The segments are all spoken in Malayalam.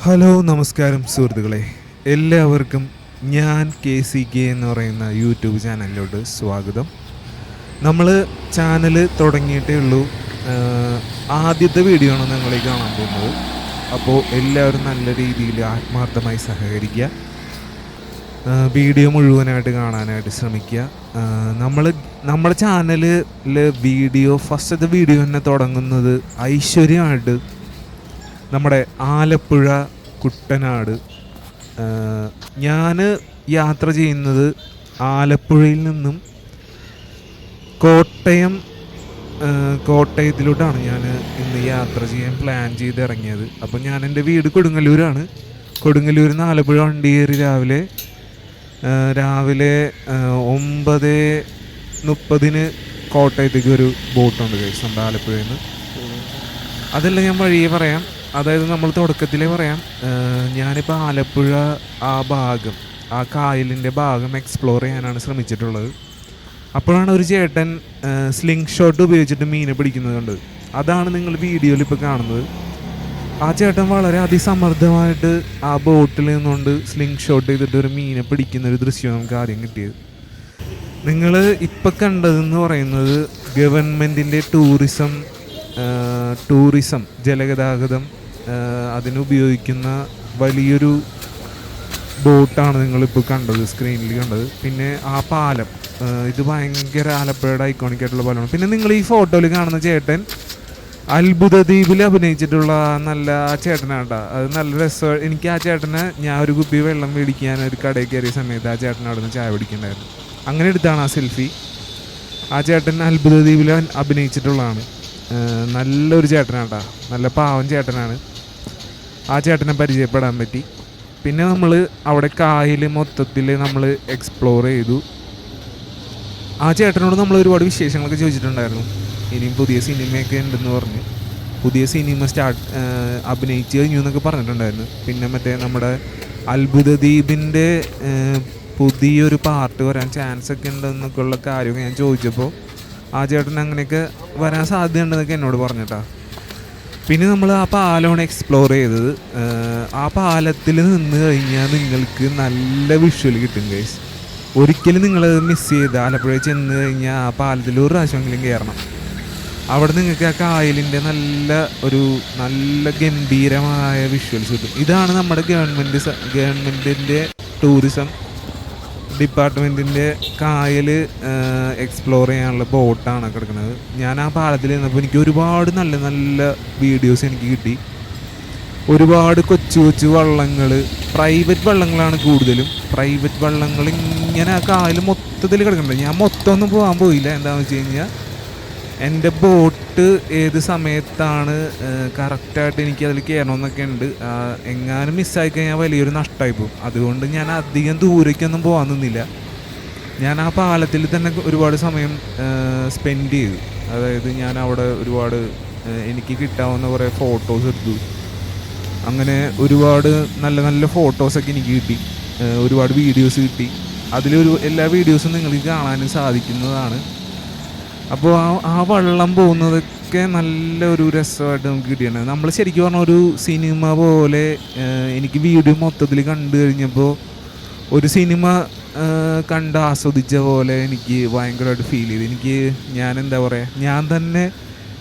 ഹലോ നമസ്കാരം സുഹൃത്തുക്കളെ, എല്ലാവർക്കും ഞാൻ KCK എന്ന് പറയുന്ന യൂട്യൂബ് ചാനലിലോട്ട് സ്വാഗതം. നമ്മൾ ചാനൽ തുടങ്ങിയിട്ടേ ഉള്ളൂ. ആദ്യത്തെ വീഡിയോ ആണ് നിങ്ങളീ കാണാൻ പോകുന്നത്. അപ്പോൾ എല്ലാവരും നല്ല രീതിയിൽ ആത്മാർത്ഥമായി സഹകരിക്കുക. വീഡിയോ മുഴുവനായിട്ട് കാണാനായിട്ട് ശ്രമിക്കുക. നമ്മുടെ ചാനലിൽ ഫസ്റ്റത്തെ വീഡിയോ തന്നെ തുടങ്ങുന്നത് ഐശ്വര്യമായിട്ട് നമ്മുടെ ആലപ്പുഴ കുട്ടനാട്. ഞാൻ യാത്ര ചെയ്യുന്നത് ആലപ്പുഴയിൽ നിന്നും കോട്ടയത്തിലോട്ടാണ് ഞാൻ ഇന്ന് യാത്ര ചെയ്യാൻ പ്ലാൻ ചെയ്ത് ഇറങ്ങിയത്. അപ്പം ഞാൻ എൻ്റെ വീട് കൊടുങ്ങല്ലൂരാണ്. കൊടുങ്ങല്ലൂരിൽ നിന്ന് ആലപ്പുഴ വണ്ടി കയറി രാവിലെ 9:30 കോട്ടയത്തേക്ക് ഒരു ബോട്ടുണ്ട് നമ്മുടെ ആലപ്പുഴയിൽ നിന്ന്. അതെല്ലാം ഞാൻ വഴിയെ പറയാം. അതായത് നമ്മൾ തുടക്കത്തിലേ പറയാം, ഞാനിപ്പോൾ ആലപ്പുഴ ആ കായലിൻ്റെ ഭാഗം എക്സ്പ്ലോർ ചെയ്യാനാണ് ശ്രമിച്ചിട്ടുള്ളത്. അപ്പോഴാണ് ഒരു ചേട്ടൻ സ്ലിംഗ് ഷോട്ട് ഉപയോഗിച്ചിട്ട് മീനെ പിടിക്കുന്നത് കണ്ടത്. അതാണ് നിങ്ങൾ വീഡിയോയിൽ ഇപ്പോൾ കാണുന്നത്. ആ ചേട്ടൻ വളരെ അതിസമർത്ഥമായിട്ട് ആ ബോട്ടിൽ നിന്നുകൊണ്ട് സ്ലിംഗ് ഷോട്ട് ചെയ്തിട്ട് ഒരു മീനെ പിടിക്കുന്ന ഒരു ദൃശ്യം നമുക്ക് ആദ്യം കിട്ടിയത്. നിങ്ങൾ ഇപ്പം കണ്ടതെന്ന് പറയുന്നത് ഗവൺമെൻറ്റിൻ്റെ ടൂറിസം ജലഗതാഗതം അതിനുപയോഗിക്കുന്ന വലിയൊരു ബോട്ടാണ് നിങ്ങളിപ്പോൾ കണ്ടത്, സ്ക്രീനിൽ കണ്ടത്. പിന്നെ ആ പാലം, ഇത് ഭയങ്കര ആലപ്പുഴയുടെ ഐക്കോണിക് ആയിട്ടുള്ള പാലമാണ്. പിന്നെ നിങ്ങൾ ഈ ഫോട്ടോയിൽ കാണുന്ന ചേട്ടൻ അത്ഭുത ദ്വീപിൽ അഭിനയിച്ചിട്ടുള്ള നല്ല ചേട്ടനാട്ടാ. അത് നല്ല രസം. എനിക്ക് ആ ചേട്ടനെ, ഞാൻ ഒരു കുപ്പി വെള്ളം മേടിക്കാൻ ഒരു കടയിൽ കയറിയ സമയത്ത് ആ ചേട്ടൻ അവിടെ നിന്ന് ചായ പിടിക്കണ്ടായിരുന്നു. അങ്ങനെ എടുത്താണ് ആ സെൽഫി. ആ ചേട്ടൻ അത്ഭുത ദ്വീപിൽ അഭിനയിച്ചിട്ടുള്ളതാണ്. നല്ലൊരു ചേട്ടനാട്ടാ, നല്ല പാവം ചേട്ടനാണ്. ആ ചേട്ടനെ പരിചയപ്പെടാൻ പറ്റി. പിന്നെ നമ്മൾ അവിടെ കായൽ മൊത്തത്തിൽ നമ്മൾ എക്സ്പ്ലോർ ചെയ്തു. ആ ചേട്ടനോട് നമ്മൾ ഒരുപാട് വിശേഷങ്ങളൊക്കെ ചോദിച്ചിട്ടുണ്ടായിരുന്നു. ഇനിയും പുതിയ സിനിമയൊക്കെ ഉണ്ടെന്ന് പറഞ്ഞ്, പുതിയ സിനിമ അഭിനയിച്ച് കഴിഞ്ഞു എന്നൊക്കെ പറഞ്ഞിട്ടുണ്ടായിരുന്നു. പിന്നെ മറ്റേ നമ്മുടെ അത്ഭുത ദ്വീപിൻ്റെ പുതിയൊരു പാർട്ട് വരാൻ ചാൻസ് ഒക്കെ ഉണ്ടെന്നൊക്കെ ഉള്ള കാര്യമൊക്കെ ഞാൻ ചോദിച്ചപ്പോൾ ആ ചേട്ടൻ അങ്ങനെയൊക്കെ വരാൻ സാധ്യതയുണ്ടെന്നൊക്കെ എന്നോട് പറഞ്ഞിട്ടാ. പിന്നെ നമ്മൾ ആ പാലമാണ് എക്സ്പ്ലോർ ചെയ്തത്. ആ പാലത്തിൽ നിന്ന് കഴിഞ്ഞാൽ നിങ്ങൾക്ക് നല്ല വിഷ്വൽ കിട്ടും ഗൈസ്. ഒരിക്കലും നിങ്ങളത് മിസ് ചെയ്ത് ആലപ്പുഴ ചെന്ന് കഴിഞ്ഞാൽ ആ പാലത്തിൽ ഒരു പ്രാവശ്യമെങ്കിലും കയറണം. അവിടെ നിങ്ങൾക്ക് ആ കായലിൻ്റെ നല്ല ഗംഭീരമായ വിഷ്വൽസ് കിട്ടും. ഇതാണ് നമ്മുടെ ഗവൺമെൻറ്റിൻ്റെ ടൂറിസം ഡിപ്പാർട്ട്മെൻറ്റിൻ്റെ കായൽ എക്സ്പ്ലോർ ചെയ്യാനുള്ള ബോട്ടാണ് കിടക്കുന്നത്. ഞാൻ ആ പാലത്തിൽ നിന്നപ്പോൾ എനിക്ക് ഒരുപാട് നല്ല നല്ല വീഡിയോസ് എനിക്ക് കിട്ടി. ഒരുപാട് കൊച്ചു വള്ളങ്ങൾ, പ്രൈവറ്റ് വള്ളങ്ങളാണ് കൂടുതലും. പ്രൈവറ്റ് വള്ളങ്ങൾ ഇങ്ങനെ ആ കായൽ മൊത്തത്തിൽ കിടക്കുന്നുണ്ട്. ഞാൻ മൊത്തം ഒന്നും പോകാൻ പോയില്ല. എന്താണെന്ന് വെച്ച് കഴിഞ്ഞാൽ എൻ്റെ ബോട്ട് ഏത് സമയത്താണ് കറക്റ്റായിട്ട് എനിക്ക് അതിൽ കയറണമെന്നൊക്കെ ഉണ്ട്. എങ്ങാനും മിസ്സായി കഴിഞ്ഞാൽ വലിയൊരു നഷ്ടമായി പോകും. അതുകൊണ്ട് ഞാൻ അധികം ദൂരേക്കൊന്നും പോകാൻ നിന്നില്ല. ഞാൻ ആ പാലത്തിൽ തന്നെ ഒരുപാട് സമയം സ്പെൻഡ് ചെയ്തു. അതായത് ഞാൻ അവിടെ ഒരുപാട് എനിക്ക് കിട്ടാവുന്ന കുറേ ഫോട്ടോസ് എടുത്തു. അങ്ങനെ ഒരുപാട് നല്ല നല്ല ഫോട്ടോസൊക്കെ എനിക്ക് കിട്ടി. ഒരുപാട് വീഡിയോസ് കിട്ടി. എല്ലാ വീഡിയോസും നിങ്ങൾക്ക് കാണാനും സാധിക്കുന്നതാണ്. അപ്പോൾ ആ വള്ളം പോകുന്നതൊക്കെ നല്ലൊരു രസമായിട്ട് നമുക്ക് കിട്ടിയാണ്. നമ്മൾ ശരിക്കും പറഞ്ഞാൽ ഒരു സിനിമ പോലെ എനിക്ക് വീഡിയോ മൊത്തത്തിൽ കണ്ടു കഴിഞ്ഞപ്പോൾ ഒരു സിനിമ കണ്ട് ആസ്വദിച്ച പോലെ എനിക്ക് ഭയങ്കരമായിട്ട് ഫീൽ ചെയ്തു. ഞാൻ തന്നെ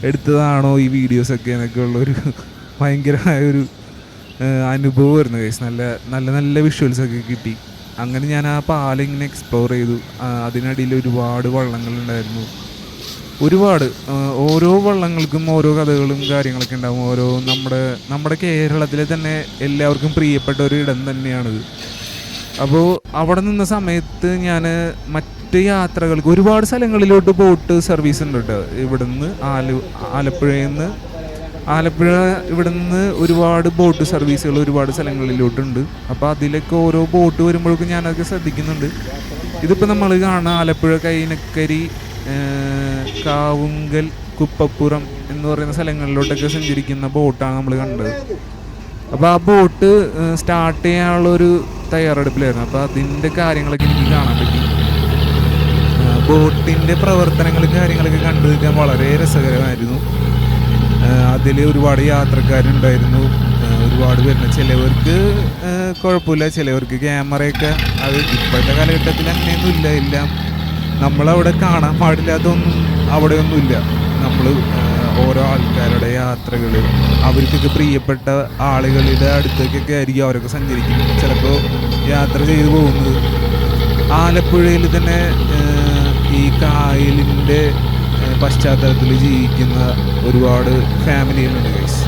എടുത്തതാണോ ഈ വീഡിയോസൊക്കെ എന്നൊക്കെ ഉള്ളൊരു ഭയങ്കരമായൊരു അനുഭവമായിരുന്നു ഗൈസ്. നല്ല വിഷ്വൽസൊക്കെ കിട്ടി. അങ്ങനെ ഞാൻ ആ പാലം ഇങ്ങനെ എക്സ്പ്ലോർ ചെയ്തു. അതിനിടയിൽ ഒരുപാട് വള്ളങ്ങളുണ്ടായിരുന്നു. ഓരോ വള്ളങ്ങൾക്കും ഓരോ കഥകളും കാര്യങ്ങളൊക്കെ ഉണ്ടാകും. നമ്മുടെ കേരളത്തിലെ തന്നെ എല്ലാവർക്കും പ്രിയപ്പെട്ട ഒരു ഇടം തന്നെയാണിത്. അപ്പോൾ അവിടെ നിന്ന സമയത്ത് ഞാൻ മറ്റ് യാത്രകൾക്ക് ഒരുപാട് സ്ഥലങ്ങളിലോട്ട് ബോട്ട് സർവീസ് ഉണ്ട് കേട്ടോ. ഇവിടുന്ന് ആലപ്പുഴ ഇവിടുന്ന് ഒരുപാട് ബോട്ട് സർവീസുകൾ ഒരുപാട് സ്ഥലങ്ങളിലോട്ടുണ്ട്. അപ്പോൾ അതിലൊക്കെ ഓരോ ബോട്ട് വരുമ്പോഴേക്കും ഞാനതൊക്കെ ശ്രദ്ധിക്കുന്നുണ്ട്. ഇതിപ്പോൾ നമ്മൾ കാണുന്ന ആലപ്പുഴ കൈനക്കരി, കാവുങ്കൽ, കുപ്പപ്പുറം എന്ന് പറയുന്ന സ്ഥലങ്ങളിലോട്ടൊക്കെ സഞ്ചരിക്കുന്ന ബോട്ടാണ് നമ്മൾ കണ്ടത്. അപ്പോൾ ആ ബോട്ട് സ്റ്റാർട്ട് ചെയ്യാനുള്ളൊരു തയ്യാറെടുപ്പിലായിരുന്നു. അപ്പോൾ അതിൻ്റെ കാര്യങ്ങളൊക്കെ എനിക്ക് കാണാൻ പറ്റി. ബോട്ടിൻ്റെ പ്രവർത്തനങ്ങളും കാര്യങ്ങളൊക്കെ കണ്ടു നിൽക്കാൻ വളരെ രസകരമായിരുന്നു. അതിൽ ഒരുപാട് യാത്രക്കാരുണ്ടായിരുന്നു. ഒരുപാട് ഒരുപാട് വരുന്നത്. ചിലവർക്ക് കുഴപ്പമില്ല, ചിലവർക്ക് ക്യാമറയൊക്കെ അത് ഇപ്പോഴത്തെ കാലഘട്ടത്തിൽ അങ്ങനെയൊന്നും ഇല്ല. എല്ലാം നമ്മളവിടെ കാണാൻ പാടില്ലാത്തൊന്നും അവിടെയൊന്നുമില്ല. നമ്മൾ ഓരോ ആൾക്കാരുടെ യാത്രകൾ, അവർക്കൊക്കെ പ്രിയപ്പെട്ട ആളുകളുടെ അടുത്തേക്കൊക്കെ ആയിരിക്കും അവരൊക്കെ സഞ്ചരിക്കുന്നത്. ചിലപ്പോൾ യാത്ര ചെയ്തു പോകുന്നത് ആലപ്പുഴയിൽ തന്നെ ഈ കായലിൻ്റെ പശ്ചാത്തലത്തിൽ ജീവിക്കുന്ന ഒരുപാട് ഫാമിലികളുണ്ട് ഗൈസ്.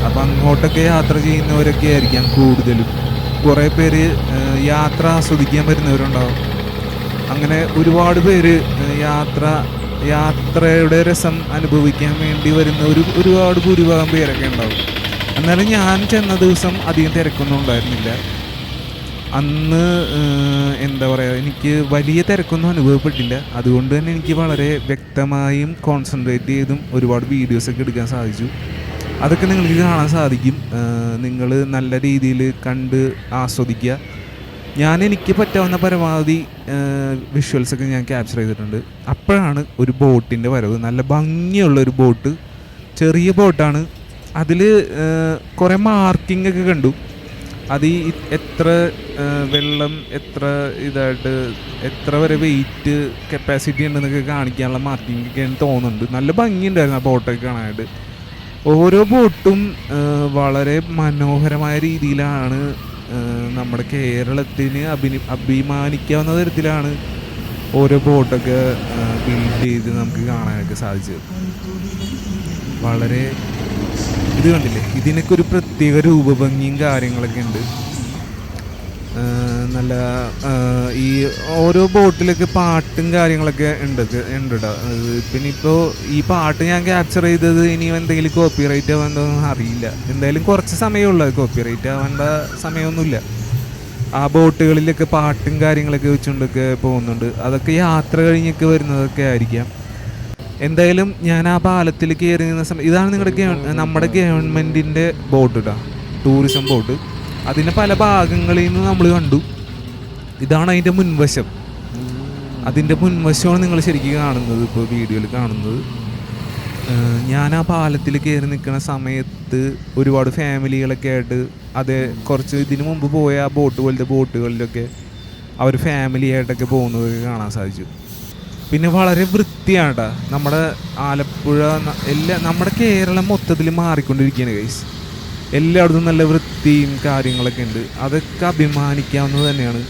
അപ്പം അങ്ങോട്ടൊക്കെ യാത്ര ചെയ്യുന്നവരൊക്കെ ആയിരിക്കാം കൂടുതലും. കുറേ പേര് യാത്ര ആസ്വദിക്കാൻ വരുന്നവരുണ്ടാവും. അങ്ങനെ ഒരുപാട് പേര് യാത്രയുടെ രസം അനുഭവിക്കാൻ വേണ്ടി വരുന്ന ഒരുപാട് ഭൂരിഭാഗം പേരൊക്കെ ഉണ്ടാവും. എന്നാലും ഞാൻ ചെന്ന ദിവസം അധികം തിരക്കൊന്നും ഉണ്ടായിരുന്നില്ല. അന്ന് എന്താ പറയുക, എനിക്ക് വലിയ തിരക്കൊന്നും അനുഭവപ്പെട്ടില്ല. അതുകൊണ്ട് തന്നെ എനിക്ക് വളരെ വ്യക്തമായും കോൺസെൻട്രേറ്റ് ചെയ്തും ഒരുപാട് വീഡിയോസൊക്കെ എടുക്കാൻ സാധിച്ചു. അതൊക്കെ നിങ്ങൾക്ക് കാണാൻ സാധിക്കും. നിങ്ങൾ നല്ല രീതിയിൽ കണ്ട് ആസ്വദിക്കുക. എനിക്ക് പറ്റാവുന്ന പരമാവധി വിഷ്വൽസൊക്കെ ഞാൻ ക്യാപ്ചർ ചെയ്തിട്ടുണ്ട്. അപ്പോഴാണ് ഒരു ബോട്ടിൻ്റെ വരവ്. നല്ല ഭംഗിയുള്ളൊരു ബോട്ട്, ചെറിയ ബോട്ടാണ്. അതിൽ കുറേ മാർക്കിംഗ് ഒക്കെ കണ്ടു. അത് ഈ എത്ര വെള്ളം എത്ര ഇതായിട്ട് എത്ര വരെ വെയിറ്റ് കപ്പാസിറ്റി ഉണ്ടെന്നൊക്കെ കാണിക്കാനുള്ള മാർക്കിംഗ് ഒക്കെയാണ് തോന്നുന്നുണ്ട്. നല്ല ഭംഗിയുണ്ടായിരുന്നു ആ ബോട്ടൊക്കെ കാണാനായിട്ട്. ഓരോ ബോട്ടും വളരെ മനോഹരമായ രീതിയിലാണ് നമ്മുടെ കേരളത്തിന് അഭിമാനിക്കാവുന്ന തരത്തിലാണ് ഓരോ ബോട്ടൊക്കെ ബിൽഡ് ചെയ്ത് നമുക്ക് കാണാനൊക്കെ സാധിച്ചത്. വളരെ ഇത് കണ്ടില്ലേ, ഇതിനൊക്കെ ഒരു പ്രത്യേക രൂപഭംഗിയും കാര്യങ്ങളൊക്കെ ഉണ്ട്. നല്ല ഈ ഓരോ ബോട്ടിലൊക്കെ പാട്ടും കാര്യങ്ങളൊക്കെ ഉണ്ട് കേട്ടോ. പിന്നെ ഇപ്പോൾ ഈ പാട്ട് ഞാൻ ക്യാപ്ചർ ചെയ്തത് ഇനി എന്തെങ്കിലും കോപ്പിറൈറ്റ് ആവാൻ അറിയില്ല. എന്തായാലും കുറച്ച് സമയമുള്ളൂ, കോപ്പിറൈറ്റ് ആവേണ്ട സമയമൊന്നുമില്ല. ആ ബോട്ടുകളിലൊക്കെ പാട്ടും കാര്യങ്ങളൊക്കെ വെച്ചുകൊണ്ടൊക്കെ പോകുന്നുണ്ട്. അതൊക്കെ യാത്ര കഴിഞ്ഞൊക്കെ വരുന്നതൊക്കെ ആയിരിക്കാം. എന്തായാലും ഞാൻ ആ പാലത്തിൽ കയറി നിന്ന സമയം ഇതാണ് നമ്മുടെ ഗവൺമെൻറ്റിൻ്റെ ബോട്ട് കേട്ടോ, ടൂറിസം ബോട്ട്. അതിൻ്റെ പല ഭാഗങ്ങളിൽ നിന്ന് നമ്മൾ കണ്ടു. ഇതാണ് അതിൻ്റെ മുൻവശം. അതിൻ്റെ മുൻവശമാണ് നിങ്ങൾ ശരിക്കും കാണുന്നത്, ഇപ്പോൾ വീഡിയോയിൽ കാണുന്നത്. ഞാൻ ആ പാലത്തിൽ കയറി നിൽക്കുന്ന സമയത്ത് ഒരുപാട് ഫാമിലികളൊക്കെ ആയിട്ട്, അതേ കുറച്ച് ഇതിനു മുമ്പ് പോയ ആ ബോട്ട് പോലത്തെ ബോട്ടുകളിലൊക്കെ അവർ ഫാമിലി ആയിട്ടൊക്കെ പോകുന്നതൊക്കെ കാണാൻ സാധിച്ചു. പിന്നെ വളരെ വൃത്തിയാണ് കേട്ടോ നമ്മുടെ ആലപ്പുഴ. നമ്മുടെ കേരളം മൊത്തത്തിൽ മാറിക്കൊണ്ടിരിക്കുകയാണ് ഗൈസ്. എല്ലായിടത്തും നല്ല വൃത്തിയും കാര്യങ്ങളൊക്കെ ഉണ്ട്. അതൊക്കെ അഭിമാനിക്കാവുന്നത് തന്നെയാണ്.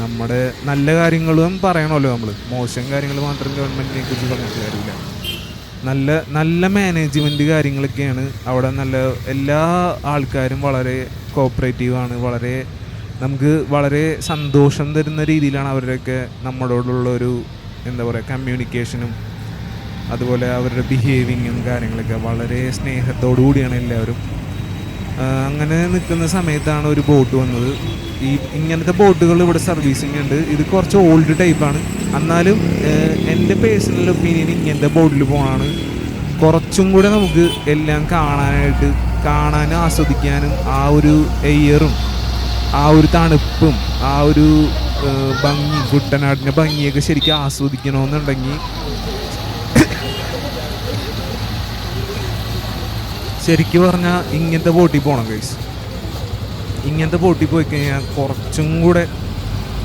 നമ്മുടെ നല്ല കാര്യങ്ങളും പറയണമല്ലോ നമ്മൾ, മോശം കാര്യങ്ങൾ മാത്രം ഗവൺമെൻറ്റിനെ കുറിച്ച് പറഞ്ഞിട്ട് കാര്യമില്ല. നല്ല മാനേജ്മെൻറ്റ് കാര്യങ്ങളൊക്കെയാണ് അവിടെ. എല്ലാ ആൾക്കാരും വളരെ കോപ്പറേറ്റീവാണ്. നമുക്ക് വളരെ സന്തോഷം തരുന്ന രീതിയിലാണ് അവരുടെയൊക്കെ നമ്മളോടുള്ളൊരു എന്താ പറയുക കമ്മ്യൂണിക്കേഷനും അതുപോലെ അവരുടെ ബിഹേവിങ്ങും കാര്യങ്ങളൊക്കെ വളരെ സ്നേഹത്തോടു കൂടിയാണ് എല്ലാവരും. അങ്ങനെ നിൽക്കുന്ന സമയത്താണ് ഒരു ബോട്ട് വന്നത്. ഇങ്ങനത്തെ ബോട്ടുകൾ ഇവിടെ സർവീസിങ് ഉണ്ട്. ഇത് കുറച്ച് ഓൾഡ് ടൈപ്പാണ്. എന്നാലും എൻ്റെ പേഴ്സണൽ ഒപ്പീനിയൻ ഇങ്ങനത്തെ ബോട്ടിൽ പോകണമാണ് കുറച്ചും കൂടെ നമുക്ക് എല്ലാം കാണാനും ആസ്വദിക്കാനും ആ ഒരു എയറും ആ ഒരു തണുപ്പും ആ ഒരു ഭംഗി, കുട്ടനാടിൻ്റെ ഭംഗിയൊക്കെ ശരിക്കും ആസ്വദിക്കണമെന്നുണ്ടെങ്കിൽ ശരിക്കും പറഞ്ഞാൽ ഇങ്ങനത്തെ ബോട്ടിൽ പോകണം ഗൈസ്. ഇങ്ങനത്തെ ബോട്ടിൽ പോയി കഴിഞ്ഞാൽ കുറച്ചും കൂടെ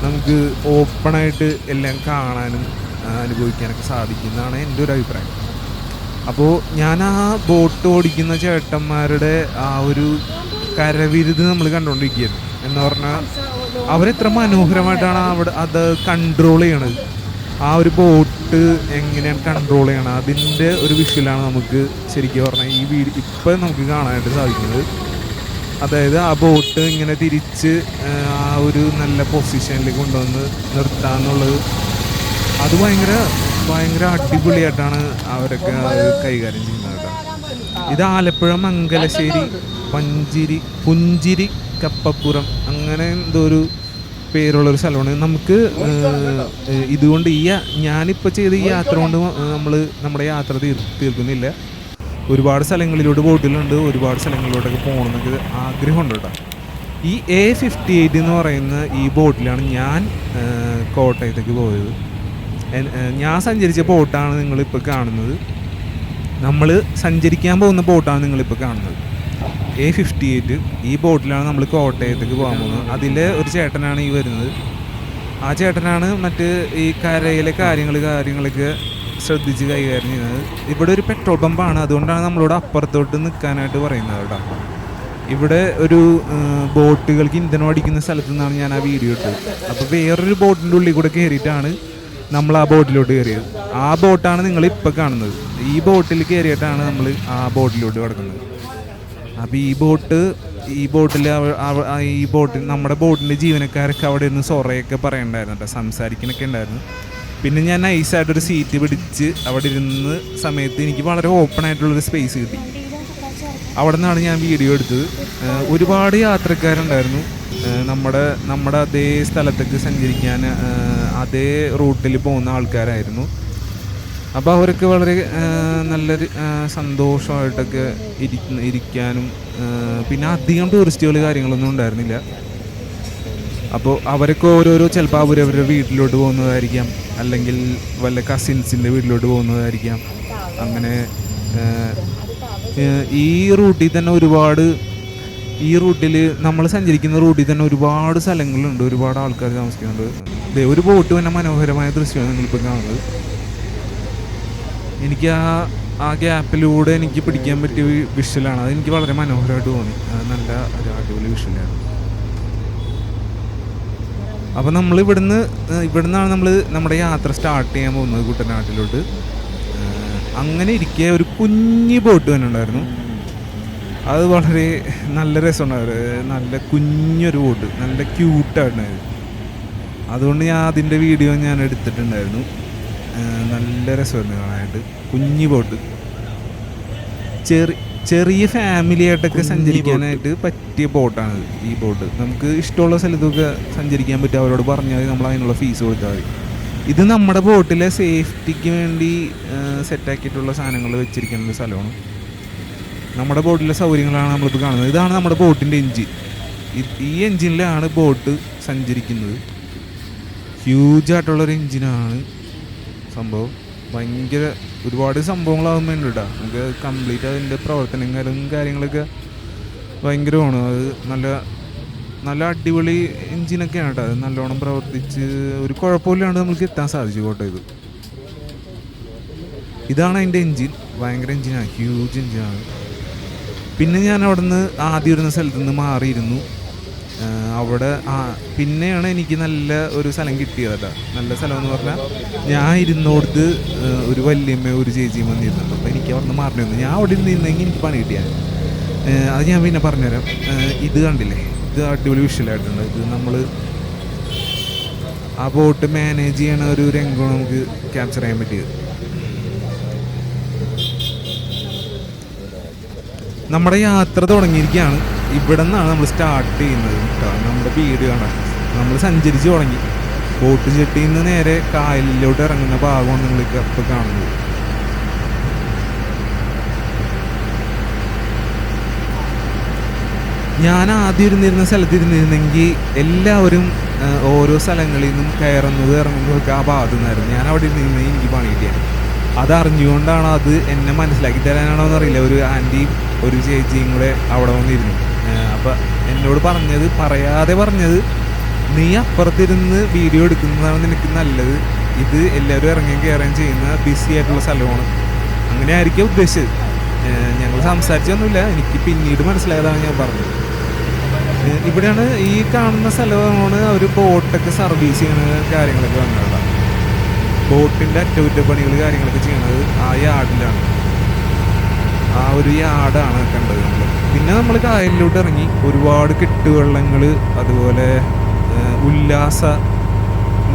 നമുക്ക് ഓപ്പണായിട്ട് എല്ലാം കാണാനും അനുഭവിക്കാനൊക്കെ സാധിക്കുന്നതാണ് എൻ്റെ ഒരു അഭിപ്രായം. അപ്പോൾ ഞാൻ ആ ബോട്ട് ഓടിക്കുന്ന ചേട്ടന്മാരുടെ ആ ഒരു കരവിരുത് നമ്മൾ കണ്ടുകൊണ്ടിരിക്കുകയായിരുന്നു. എന്ന് പറഞ്ഞാൽ അവരെത്ര മനോഹരമായിട്ടാണ് അത് കൺട്രോൾ ചെയ്യണത്. ആ ഒരു ബോട്ട് എങ്ങനെയാണ് കൺട്രോൾ ചെയ്യണത് അതിൻ്റെ ഒരു വിഷ്വലാണ് നമുക്ക് ശരിക്കും പറഞ്ഞാൽ ഈ ഇപ്പം നമുക്ക് കാണാനായിട്ട് സാധിക്കുന്നത്. അതായത് ആ ബോട്ട് ഇങ്ങനെ തിരിച്ച് ആ ഒരു നല്ല പൊസിഷനിൽ കൊണ്ടുവന്ന് നിർത്താന്നുള്ളത് അത് ഭയങ്കര അടിപൊളിയായിട്ടാണ് അവരൊക്കെ അത് കൈകാര്യം ചെയ്യുന്നത് കേട്ടോ. ഇത് ആലപ്പുഴ മംഗലശ്ശേരി പുഞ്ചിരി കപ്പപ്പുറം അങ്ങനെ എന്തോ ഒരു പേരുള്ളൊരു സ്ഥലമാണ്. നമുക്ക് ഇതുകൊണ്ട് ഞാനിപ്പോൾ ചെയ്ത ഈ യാത്ര കൊണ്ട് നമ്മുടെ യാത്ര തീർക്കുന്നില്ല. ഒരുപാട് സ്ഥലങ്ങളിലോട്ട് ബോട്ടിലുണ്ട്, ഒരുപാട് സ്ഥലങ്ങളിലോട്ടൊക്കെ പോകണമെന്നൊക്കെ ആഗ്രഹമുണ്ട് കേട്ടോ. ഈ A58 എന്ന് പറയുന്ന ഈ ബോട്ടിലാണ് ഞാൻ കോട്ടയത്തേക്ക് പോയത്. ഞാൻ സഞ്ചരിച്ച ബോട്ടാണ് നിങ്ങളിപ്പോൾ കാണുന്നത്. നമ്മൾ സഞ്ചരിക്കാൻ പോകുന്ന ബോട്ടാണ് നിങ്ങളിപ്പോൾ കാണുന്നത്. A58. ഈ ബോട്ടിലാണ് നമ്മൾ കോട്ടയത്തേക്ക് പോകാൻ പോകുന്നത്. അതിലെ ഒരു ചേട്ടനാണ് ഈ വരുന്നത്. ആ ചേട്ടനാണ് മറ്റ് ഈ കരയിലെ കാര്യങ്ങളൊക്കെ ശ്രദ്ധിച്ച് കൈകാര്യം ചെയ്യുന്നത്. ഇവിടെ ഒരു പെട്രോൾ പമ്പാണ്, അതുകൊണ്ടാണ് നമ്മളോട് അപ്പുറത്തോട്ട് നിൽക്കാനായിട്ട് പറയുന്നത് കേട്ടോ. ഇവിടെ ഒരു ബോട്ടുകൾക്ക് ഇന്ധനം അടിക്കുന്ന സ്ഥലത്തു നിന്നാണ് ഞാൻ ആ വീഡിയോ ഇട്ടത്. അപ്പോൾ വേറൊരു ബോട്ടിൻ്റെ ഉള്ളിൽ കൂടെ കയറിയിട്ടാണ് നമ്മൾ ആ ബോട്ടിലോട്ട് കയറിയത്. ആ ബോട്ടാണ് നിങ്ങൾ ഇപ്പോൾ കാണുന്നത്. ഈ ബോട്ടിൽ കയറിയിട്ടാണ് നമ്മൾ ആ ബോട്ടിലോട്ട് കിടക്കുന്നത്. അപ്പോൾ ഈ ബോട്ടിൽ നമ്മുടെ ബോട്ടിൻ്റെ ജീവനക്കാരൊക്കെ അവിടെ ഇരുന്ന് സൊറയൊക്കെ പറയണ്ടായിരുന്നു കേട്ടോ, സംസാരിക്കാനൊക്കെ ഉണ്ടായിരുന്നു. പിന്നെ ഞാൻ നൈസായിട്ടൊരു സീറ്റ് പിടിച്ച് അവിടെ ഇരുന്ന സമയത്ത് എനിക്ക് വളരെ ഓപ്പൺ ആയിട്ടുള്ളൊരു സ്പേസ് കിട്ടി. അവിടെ നിന്നാണ് ഞാൻ വീഡിയോ എടുത്തത്. ഒരുപാട് യാത്രക്കാരുണ്ടായിരുന്നു. നമ്മുടെ അതേ സ്ഥലത്തേക്ക് സഞ്ചരിക്കാൻ അതേ റൂട്ടിൽ പോകുന്ന ആൾക്കാരായിരുന്നു. അപ്പോൾ അവരൊക്കെ വളരെ നല്ലൊരു സന്തോഷമായിട്ടൊക്കെ ഇരിക്കാനും പിന്നെ അധികം ടൂറിസ്റ്റുകൾ കാര്യങ്ങളൊന്നും ഉണ്ടായിരുന്നില്ല. അപ്പോൾ അവരൊക്കെ ഓരോരോ ചിലപ്പോൾ അവരവരുടെ വീട്ടിലോട്ട് പോകുന്നതായിരിക്കാം, അല്ലെങ്കിൽ വല്ല കസിൻസിൻ്റെ വീട്ടിലോട്ട് പോകുന്നതായിരിക്കാം. അങ്ങനെ ഈ റൂട്ടിൽ നമ്മൾ സഞ്ചരിക്കുന്ന റൂട്ടിൽ തന്നെ ഒരുപാട് സ്ഥലങ്ങളുണ്ട്, ഒരുപാട് ആൾക്കാർ താമസിക്കുന്നുണ്ട്. ഒരു ബോട്ട് തന്നെ മനോഹരമായ ദൃശ്യമാണ് നിങ്ങളിപ്പോൾ കാണുന്നത്. എനിക്ക് ആ ഗ്യാപ്പിലൂടെ എനിക്ക് പിടിക്കാൻ പറ്റിയ വിഷ്വലാണ്. അതെനിക്ക് വളരെ മനോഹരമായിട്ട് തോന്നി. നല്ല ഒരു അടിപൊളി വിഷ്വലാണ്. അപ്പോൾ നമ്മൾ ഇവിടുന്നാണ് നമ്മൾ നമ്മുടെ യാത്ര സ്റ്റാർട്ട് ചെയ്യാൻ പോകുന്നത് കുട്ടനാട്ടിലോട്ട്. അങ്ങനെ ഇരിക്കെ ഒരു കുഞ്ഞു ബോട്ട് തന്നെ ഉണ്ടായിരുന്നു. അത് വളരെ നല്ല രസമുണ്ടായിരുന്നു. നല്ല കുഞ്ഞൊരു ബോട്ട്, നല്ല ക്യൂട്ടായിട്ടുണ്ടായിരുന്നു. അതുകൊണ്ട് ഞാൻ അതിൻ്റെ വീഡിയോ ഞാൻ എടുത്തിട്ടുണ്ടായിരുന്നു. നല്ല രസമായിരുന്നു കാണാനായിട്ട്. കുഞ്ഞു ബോട്ട്, ചെറിയ ഫാമിലി ആയിട്ടൊക്കെ സഞ്ചരിക്കാനായിട്ട് പറ്റിയ ബോട്ടാണ് ഈ ബോട്ട്. നമുക്ക് ഇഷ്ടമുള്ള സ്ഥലത്തൊക്കെ സഞ്ചരിക്കാൻ പറ്റും. അവരോട് പറഞ്ഞാൽ നമ്മൾ അതിനുള്ള ഫീസ് കൊടുത്താൽ മതി. ഇത് നമ്മുടെ ബോട്ടിലെ സേഫ്റ്റിക്ക് വേണ്ടി സെറ്റാക്കിയിട്ടുള്ള സാധനങ്ങൾ വെച്ചിരിക്കുന്ന സ്ഥലമാണ്. നമ്മുടെ ബോട്ടിലെ സൗകര്യങ്ങളാണ് നമ്മളിപ്പോൾ കാണുന്നത്. ഇതാണ് നമ്മുടെ ബോട്ടിൻ്റെ എൻജിൻ. ഈ എൻജിനിലാണ് ബോട്ട് സഞ്ചരിക്കുന്നത്. ഹ്യൂജായിട്ടുള്ളൊരു എൻജിനാണ് സംഭവം. ഭയങ്കര ഒരുപാട് സംഭവങ്ങളാകുമ്പോൾ ഉണ്ട് കേട്ടോ. നമുക്ക് കംപ്ലീറ്റ് അതിൻ്റെ പ്രവർത്തനങ്ങളും കാര്യങ്ങളൊക്കെ ഭയങ്കരമാണ്. അത് നല്ല അടിപൊളി എൻജിനൊക്കെയാണ് കേട്ടോ. അത് നല്ലോണം പ്രവർത്തിച്ച് ഒരു കുഴപ്പമില്ലാണ്ട് നമുക്ക് എത്താൻ സാധിച്ചു കോട്ടയത്ത്. ഇതാണ് അതിൻ്റെ എൻജിൻ. ഭയങ്കര എൻജിനാണ്, ഹ്യൂജ് എൻജിനാണ്. പിന്നെ ഞാൻ അവിടെ നിന്ന് ആദ്യം ഇരുന്ന സ്ഥലത്ത് നിന്ന് മാറിയിരുന്നു. അവിടെ പിന്നെയാണ് എനിക്ക് നല്ല ഒരു സ്ഥലം കിട്ടിയത് കേട്ടോ. നല്ല സ്ഥലം എന്ന് പറഞ്ഞാൽ ഞാൻ ഇരുന്നോടത്ത് ഒരു വല്യമ്മ ഒരു ചേച്ചിയും വന്നിരുന്നുണ്ട്. അപ്പോൾ എനിക്ക് അവിടെ നിന്ന് മാറി വന്നു. ഞാൻ അവിടെ ഇരുന്നെങ്കിൽ എനിക്ക് പണി കിട്ടിയാണ്. അത് ഞാൻ പിന്നെ പറഞ്ഞുതരാം. ഇത് കണ്ടില്ലേ, ഇത് അടിപൊളി വിഷ്വലായിട്ടുണ്ട്. ഇത് നമ്മൾ ആ ബോട്ട് മാനേജ് ചെയ്യണ ഒരു രംഗമാണ് നമുക്ക് ക്യാപ്ചർ ചെയ്യാൻ പറ്റിയത്. നമ്മുടെ യാത്ര തുടങ്ങിയിരിക്കുകയാണ്. ഇവിടെ നിന്നാണ് നമ്മൾ സ്റ്റാർട്ട് ചെയ്യുന്നത് കേട്ടോ. നമ്മുടെ വീട് കാണാൻ നമ്മൾ സഞ്ചരിച്ച് തുടങ്ങി. ബോട്ട് ചെട്ടിയിൽ നിന്ന് നേരെ കായലിലോട്ട് ഇറങ്ങുന്ന ഭാഗമാണ് നിങ്ങൾക്ക് അപ്പോൾ കാണുന്നത്. ഞാൻ ആദ്യം ഇരുന്നിരുന്ന സ്ഥലത്തിരുന്നിരുന്നെങ്കിൽ എല്ലാവരും ഓരോ സ്ഥലങ്ങളിൽ നിന്നും കയറുന്നത് ഇറങ്ങുന്നതൊക്കെ ആ ഭാഗത്തു നിന്നായിരുന്നു. ഞാൻ അവിടെ ഇരുന്നിരുന്നെങ്കിൽ എനിക്ക് പണി കിട്ടിയാണ്. അതറിഞ്ഞുകൊണ്ടാണ് അത് എന്നെ മനസ്സിലാക്കി തരാനാണോ എന്നറിയില്ല. ഒരു ആൻറ്റിയും ഒരു ചേച്ചിയും കൂടെ അവിടെ വന്നിരുന്നു. അപ്പം എന്നോട് പറയാതെ പറഞ്ഞത്, നീ അപ്പുറത്തിരുന്ന് വീഡിയോ എടുക്കുന്നതാണ് നിനക്ക് നല്ലത്. ഇത് എല്ലാവരും ഇറങ്ങുകയും കയറുകയും ചെയ്യുന്ന ബിസി ആയിട്ടുള്ള സ്ഥലമാണ്. അങ്ങനെ ആയിരിക്കും ഉദ്ദേശിച്ചത്. ഞങ്ങൾ സംസാരിച്ചൊന്നുമില്ല. എനിക്ക് പിന്നീട് മനസ്സിലായതാണ് ഞാൻ പറഞ്ഞത്. ഇവിടെയാണ് ഈ കാണുന്ന സ്ഥലമാണ് അവർ ബോട്ടൊക്കെ സർവീസ് ചെയ്യുന്ന കാര്യങ്ങളൊക്കെ വന്നത്. ബോട്ടിൻ്റെ അറ്റകുറ്റപ്പണികൾ കാര്യങ്ങളൊക്കെ ചെയ്യണത് ആ യാർഡിലാണ്. ആ ഒരു യാർഡാണ് കണ്ടത് നമ്മൾ. പിന്നെ നമ്മൾ കായലിലോട്ട് ഇറങ്ങി. ഒരുപാട് കെട്ടുവള്ളങ്ങൾ, അതുപോലെ ഉല്ലാസ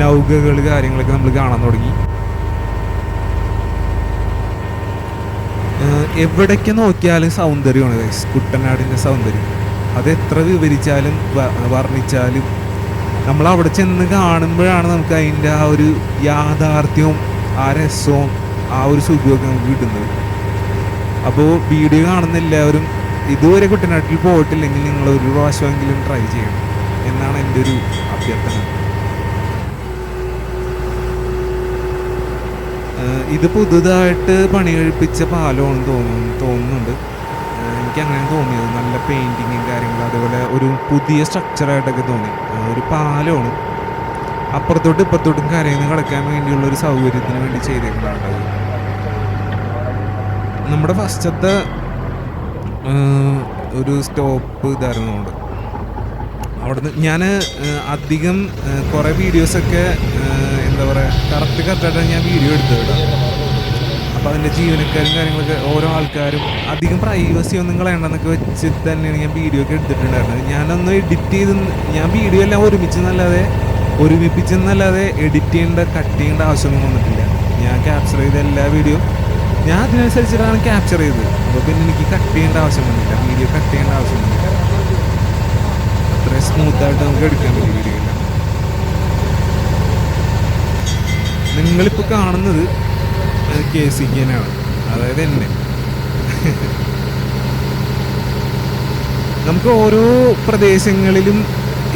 നൗകകൾ കാര്യങ്ങളൊക്കെ നമ്മൾ കാണാൻ തുടങ്ങി. എവിടേക്ക് നോക്കിയാലും സൗന്ദര്യമാണ് കുട്ടനാടിൻ്റെ സൗന്ദര്യം. അത് എത്ര വിവരിച്ചാലും വർണ്ണിച്ചാലും നമ്മൾ അവിടെ ചെന്ന് കാണുമ്പോഴാണ് നമുക്ക് അതിൻ്റെ ആ ഒരു യാഥാർത്ഥ്യവും ആ രസവും ആ ഒരു സുഖമൊക്കെ നമുക്ക് കിട്ടുന്നത്. അപ്പോൾ വീഡിയോ കാണുന്ന എല്ലാവരും ഇതുവരെ കുട്ടനാട്ടിൽ പോയിട്ടില്ലെങ്കിൽ നിങ്ങൾ ഒരു പ്രാവശ്യമെങ്കിലും ട്രൈ ചെയ്യണം എന്നാണ് എൻ്റെ ഒരു അഭ്യർത്ഥന. ഇത് പുതുതായിട്ട് പണി കഴിപ്പിച്ച പാലമാണെന്ന് തോന്നുന്നുണ്ട്. എനിക്ക് അങ്ങനെ തോന്നിയത്. നല്ല പെയിൻറ്റിങ്ങും കാര്യങ്ങളും, അതുപോലെ ഒരു പുതിയ സ്ട്രക്ചറായിട്ടൊക്കെ തോന്നി. ഒരു പാലമാണ്, അപ്പുറത്തോട്ടും ഇപ്പുറത്തോട്ടും കരയിൽ നിന്ന് കിടക്കാൻ വേണ്ടിയുള്ള ഒരു സൗകര്യത്തിന് വേണ്ടി ചെയ്തേക്കുന്നതാണ്. നമ്മുടെ ഫസ്റ്റത്തെ ഒരു സ്റ്റോപ്പ് ഇതായിരുന്നുകൊണ്ട് അവിടുന്ന് ഞാൻ അധികം കുറേ വീഡിയോസൊക്കെ എന്താ പറയുക കറക്റ്റായിട്ടാണ് ഞാൻ വീഡിയോ എടുത്തത് കേട്ടോ. അപ്പോൾ അതിൻ്റെ ജീവനക്കാരും കാര്യങ്ങളൊക്കെ ഓരോ ആൾക്കാരും അധികം പ്രൈവസി ഒന്നും കളയണ്ടെന്നൊക്കെ വെച്ചിട്ട് തന്നെയാണ് ഞാൻ വീഡിയോ ഒക്കെ എടുത്തിട്ടുണ്ടായിരുന്നത്. ഞാനൊന്ന് എഡിറ്റ് ചെയ്ത് ഞാൻ വീഡിയോ എല്ലാം ഒരുമിപ്പിച്ചെന്നല്ലാതെ എഡിറ്റ് ചെയ്യേണ്ട കട്ട് ചെയ്യേണ്ട ആവശ്യമൊന്നും വന്നിട്ടില്ല. ഞാൻ ക്യാപ്ചർ ചെയ്ത എല്ലാ വീഡിയോ ഞാൻ അതിനനുസരിച്ചിട്ടാണ് ക്യാപ്ചർ ചെയ്തത്. അപ്പോൾ പിന്നെ എനിക്ക് കട്ട് ചെയ്യേണ്ട ആവശ്യം വന്നില്ല, വീഡിയോ കട്ട് ചെയ്യേണ്ട ആവശ്യം വന്നില്ല. അത്ര സ്മൂത്തായിട്ട് നമുക്ക് എടുക്കാൻ പറ്റിയ വീഡിയോ ഇല്ല. നിങ്ങളിപ്പോൾ കാണുന്നത് KCKനാണ്, അതായത് എന്നെ. നമുക്ക് ഓരോ പ്രദേശങ്ങളിലും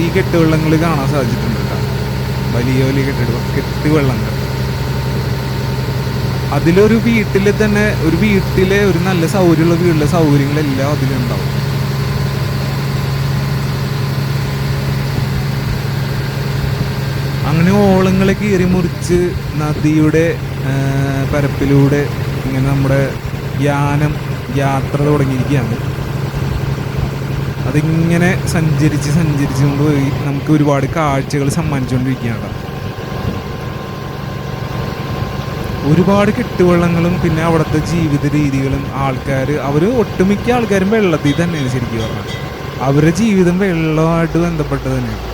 ഈ കെട്ടുവള്ളങ്ങൾ കാണാൻ സാധിച്ചിട്ടുണ്ട് കേട്ടോ. വലിയ വലിയ കെട്ടുവള്ളങ്ങൾ. അതിലൊരു വീട്ടിൽ തന്നെ ഒരു നല്ല സൗകര്യമുള്ള വീട്ടിലെ സൗകര്യങ്ങളെല്ലാം അതിലുണ്ടാവും. അങ്ങനെ ഓളങ്ങളെ കീറി മുറിച്ച് നദിയുടെ പരപ്പിലൂടെ ഇങ്ങനെ നമ്മുടെ യാത്ര തുടങ്ങിയിരിക്കുകയാണ്. അതിങ്ങനെ സഞ്ചരിച്ച് കൊണ്ടുപോയി നമുക്ക് ഒരുപാട് കാഴ്ചകൾ സമ്മാനിച്ചുകൊണ്ടിരിക്കുകയാണ്. ഒരുപാട് കെട്ടുവള്ളങ്ങളും പിന്നെ അവിടുത്തെ ജീവിത രീതികളും ഒട്ടുമിക്ക ആൾക്കാരും വെള്ളത്തിൽ തന്നെയാണ് ശരിക്കും പറഞ്ഞാൽ. അവരുടെ ജീവിതം വെള്ളമായിട്ട് ബന്ധപ്പെട്ടത് തന്നെയാണ്.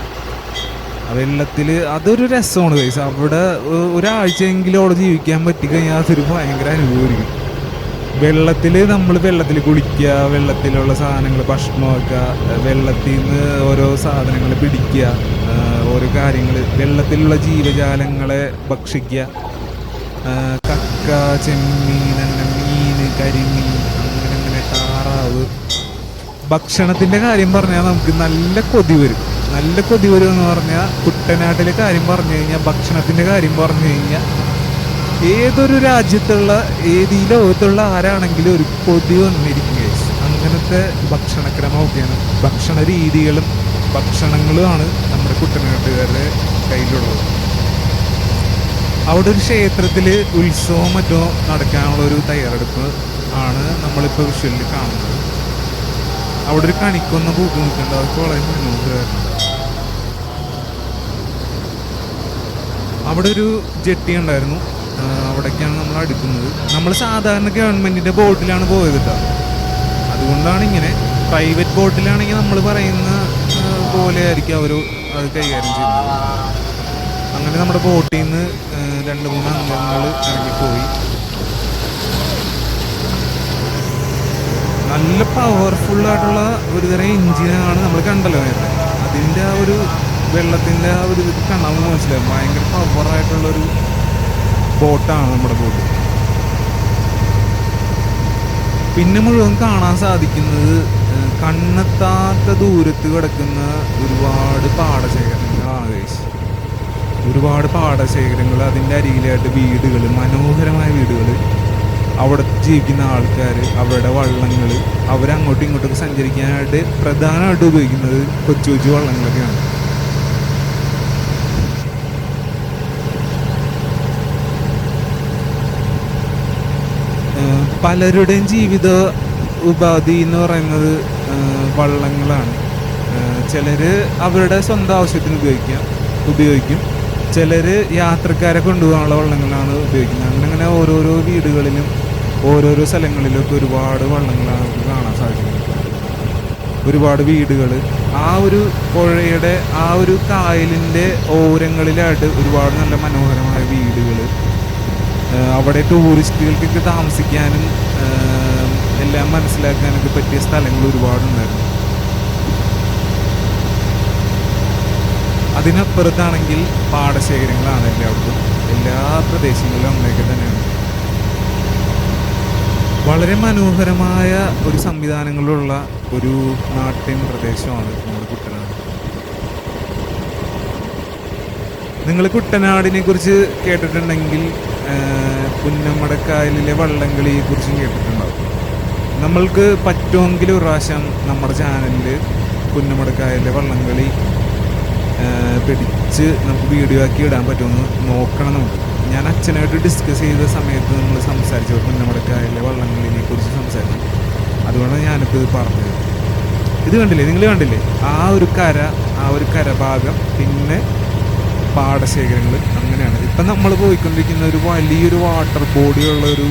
വെള്ളത്തിൽ അതൊരു രസമാണ് ഗൈസ്. അവിടെ ഒരാഴ്ചയെങ്കിലും അവിടെ ജീവിക്കാൻ പറ്റിക്കഴിഞ്ഞാൽ അതൊരു ഭയങ്കര അനുഭവമായിരിക്കും. നമ്മൾ വെള്ളത്തിൽ കുളിക്കുക, വെള്ളത്തിലുള്ള സാധനങ്ങൾ ഭക്ഷണമൊക്കെ, വെള്ളത്തിൽ നിന്ന് ഓരോ സാധനങ്ങൾ പിടിക്കുക, ഓരോ കാര്യങ്ങൾ, വെള്ളത്തിലുള്ള ജീവജാലങ്ങളെ ഭക്ഷിക്കുക, കക്ക, ചെമ്മീൻ, അങ്ങനെ മീൻ, കരിമീൻ, അങ്ങനെ താറാവ്. ഭക്ഷണത്തിൻ്റെ കാര്യം പറഞ്ഞാൽ നമുക്ക് നല്ല കൊതി വരും എന്ന് പറഞ്ഞാൽ കുട്ടനാട്ടിലെ കാര്യം പറഞ്ഞു കഴിഞ്ഞാൽ, ഭക്ഷണത്തിൻ്റെ കാര്യം പറഞ്ഞു കഴിഞ്ഞാൽ ഏതൊരു രാജ്യത്തുള്ള ഈ ലോകത്തുള്ള ആരാണെങ്കിലും ഒരു കൊതി വന്നിരിക്കുക. അങ്ങനത്തെ ഭക്ഷണക്രമമൊക്കെയാണ്, ഭക്ഷണ രീതികളും ഭക്ഷണങ്ങളുമാണ് നമ്മുടെ കുട്ടനാട്ടുകാരുടെ കയ്യിലുള്ളത്. അവിടെ ഒരു ക്ഷേത്രത്തിൽ ഉത്സവം മറ്റോ നടക്കാനുള്ളൊരു തയ്യാറെടുപ്പ് ആണ് നമ്മളിപ്പോൾ വിഷ്വലിൽ കാണുന്നത്. അവിടെ ഒരു കണിക്കൊന്ന പൂക്ക് നിൽക്കേണ്ട, അതൊക്കെ വളരെ മനോഹരമായിരുന്നു. അവിടെ ഒരു ജെട്ടി ഉണ്ടായിരുന്നു, അവിടേക്കാണ് നമ്മൾ അടുക്കുന്നത്. നമ്മൾ സാധാരണ ഗവൺമെൻറ്റിൻ്റെ ബോട്ടിലാണ് പോയത് കേട്ടോ. അതുകൊണ്ടാണ് ഇങ്ങനെ. പ്രൈവറ്റ് ബോട്ടിലാണെങ്കിൽ നമ്മൾ പറയുന്ന പോലെ ആയിരിക്കും അവർ അത് കൈകാര്യം ചെയ്യുന്നത്. അങ്ങനെ നമ്മുടെ ബോട്ടിൽ നിന്ന് 2-3 അംഗങ്ങൾ ഇറങ്ങിപ്പോയി. നല്ല പവർഫുള്ളായിട്ടുള്ള ഒരു തരം എഞ്ചിനാണ് നമ്മൾ കണ്ടല്ലോ നേരത്തെ. അതിൻ്റെ ആ ഒരു വെള്ളത്തിൻ്റെ ആ ഒരു ഇത് കാണാൻ മനസ്സിലാവും. ഭയങ്കര പവറായിട്ടുള്ളൊരു ബോട്ടാണ് നമ്മുടെ ബോട്ട്. പിന്നെ മുഴുവൻ കാണാൻ സാധിക്കുന്നത് കണ്ണെത്താത്ത ദൂരത്ത് കിടക്കുന്ന ഒരുപാട് പാടശേഖരങ്ങളാണ്. ഒരുപാട് പാടശേഖരങ്ങൾ, അതിൻ്റെ അരികിലായിട്ട് വീടുകൾ, മനോഹരമായ വീടുകൾ, അവിടെ ജീവിക്കുന്ന ആൾക്കാർ, അവരുടെ വള്ളങ്ങൾ, അവരങ്ങോട്ടും ഇങ്ങോട്ടൊക്കെ സഞ്ചരിക്കാനായിട്ട് പ്രധാനമായിട്ട് ഉപയോഗിക്കുന്നത് കൊച്ചു കൊച്ചു വള്ളങ്ങളൊക്കെയാണ്. പലരുടെയും ജീവിത ഉപാധി എന്ന് പറയുന്നത് വള്ളങ്ങളാണ്. ചിലർ അവരുടെ സ്വന്തം ആവശ്യത്തിന് ഉപയോഗിക്കും. ചിലർ യാത്രക്കാരെ കൊണ്ടുപോകാനുള്ള വള്ളങ്ങളാണ് ഉപയോഗിക്കുന്നത്. അങ്ങനെ ഓരോരോ വീടുകളിലും ഓരോരോ സ്ഥലങ്ങളിലൊക്കെ ഒരുപാട് വള്ളങ്ങളാണ് നമുക്ക് കാണാൻ സാധിക്കുന്നത്. ഒരുപാട് വീടുകൾ ആ ഒരു പുഴയുടെ ആ ഒരു കായലിൻ്റെ ഓരങ്ങളിലായിട്ട് ഒരുപാട് നല്ല മനോഹരമായ വീടുകൾ, അവിടെ ടൂറിസ്റ്റുകൾക്കൊക്കെ താമസിക്കാനും എല്ലാം മനസ്സിലാക്കാനൊക്കെ പറ്റിയ സ്ഥലങ്ങൾ ഒരുപാടുണ്ടായിരുന്നു. അതിനപ്പുറത്താണെങ്കിൽ പാടശേഖരങ്ങളാണ് എല്ലായിടത്തും, എല്ലാ പ്രദേശങ്ങളിലും അങ്ങനെയൊക്കെ തന്നെയാണ്. വളരെ മനോഹരമായ ഒരു സംവിധാനങ്ങളുള്ള ഒരു നാട്ടിൻ പ്രദേശമാണ് നമ്മുടെ കുട്ടനാട്. നിങ്ങൾ കുട്ടനാടിനെ കുറിച്ച് കേട്ടിട്ടുണ്ടെങ്കിൽ പുന്നമടക്കായലിലെ വള്ളംകളിയെ കുറിച്ചും കേട്ടിട്ടുണ്ടാവും. നമ്മൾക്ക് പറ്റുമെങ്കിൽ ഒരു പ്രാവശ്യം നമ്മുടെ ചാനലിൽ പുന്നമടക്കായലിലെ വള്ളംകളി പിടിച്ച് നമുക്ക് വീഡിയോ ആക്കി ഇടാൻ പറ്റുമെന്ന് നോക്കണം. നമുക്ക് ഞാൻ അച്ഛനായിട്ട് ഡിസ്കസ് ചെയ്ത സമയത്ത് നമ്മൾ സംസാരിച്ചു, പുന്നമടക്കായലിലെ വള്ളംകളിനെ കുറിച്ച് സംസാരിച്ചു. അതുകൊണ്ടാണ് ഞാനിപ്പോൾ ഇത് പറഞ്ഞത്. ഇത് കണ്ടില്ലേ, നിങ്ങൾ കണ്ടില്ലേ ആ ഒരു കരഭാഗം, പിന്നെ പാടശേഖരങ്ങൾ, അങ്ങനെയാണ്. ഇപ്പം നമ്മൾ പോയിക്കൊണ്ടിരിക്കുന്ന ഒരു വലിയൊരു വാട്ടർ ബോഡിയുള്ളൊരു